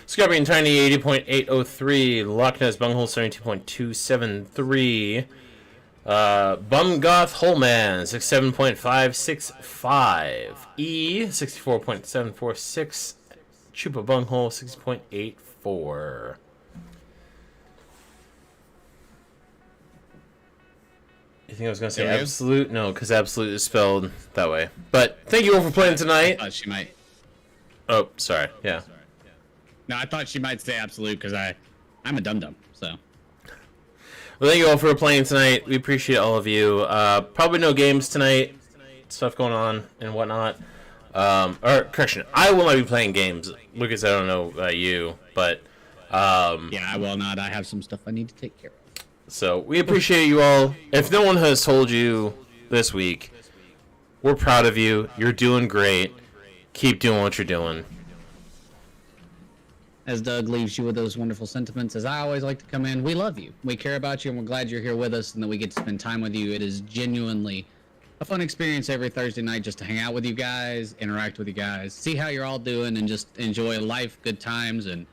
Scrubbing and Tiny 80.803. Loch Ness Bunghole 72.273. Bumgoth Holman 67.565. E 64.746. Chupa Bunghole 60.84. You think I was going to say Yeah. absolute? No, because absolute is spelled that way. But thank you all for playing tonight. I thought she might. Oh, sorry. Yeah. No, I thought she might say absolute because I'm a dum-dum, so. Well, thank you all for playing tonight. We appreciate all of you. Probably no games tonight. Stuff going on and whatnot. Or, correction, I will not be playing games. Lucas, I don't know about you, but... Yeah, I will not. I have some stuff I need to take care of. So, we appreciate you all. If no one has told you this week, we're proud of you. You're doing great. Keep doing what you're doing. As Doug leaves you with those wonderful sentiments, as I always like to come in, we love you. We care about you, and we're glad you're here with us and that we get to spend time with you. It is genuinely a fun experience every Thursday night just to hang out with you guys, interact with you guys, see how you're all doing, and just enjoy life, good times, and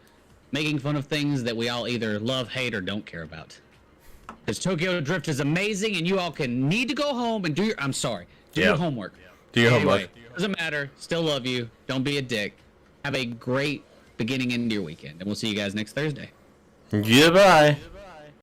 making fun of things that we all either love, hate, or don't care about. Because Tokyo Drift is amazing, and you all can need to go home and do your. I'm sorry. Do Yeah. your homework. Do your Anyway, homework. doesn't matter. Still love you. Don't be a dick. Have a great beginning into your weekend, and we'll see you guys next Thursday. Goodbye.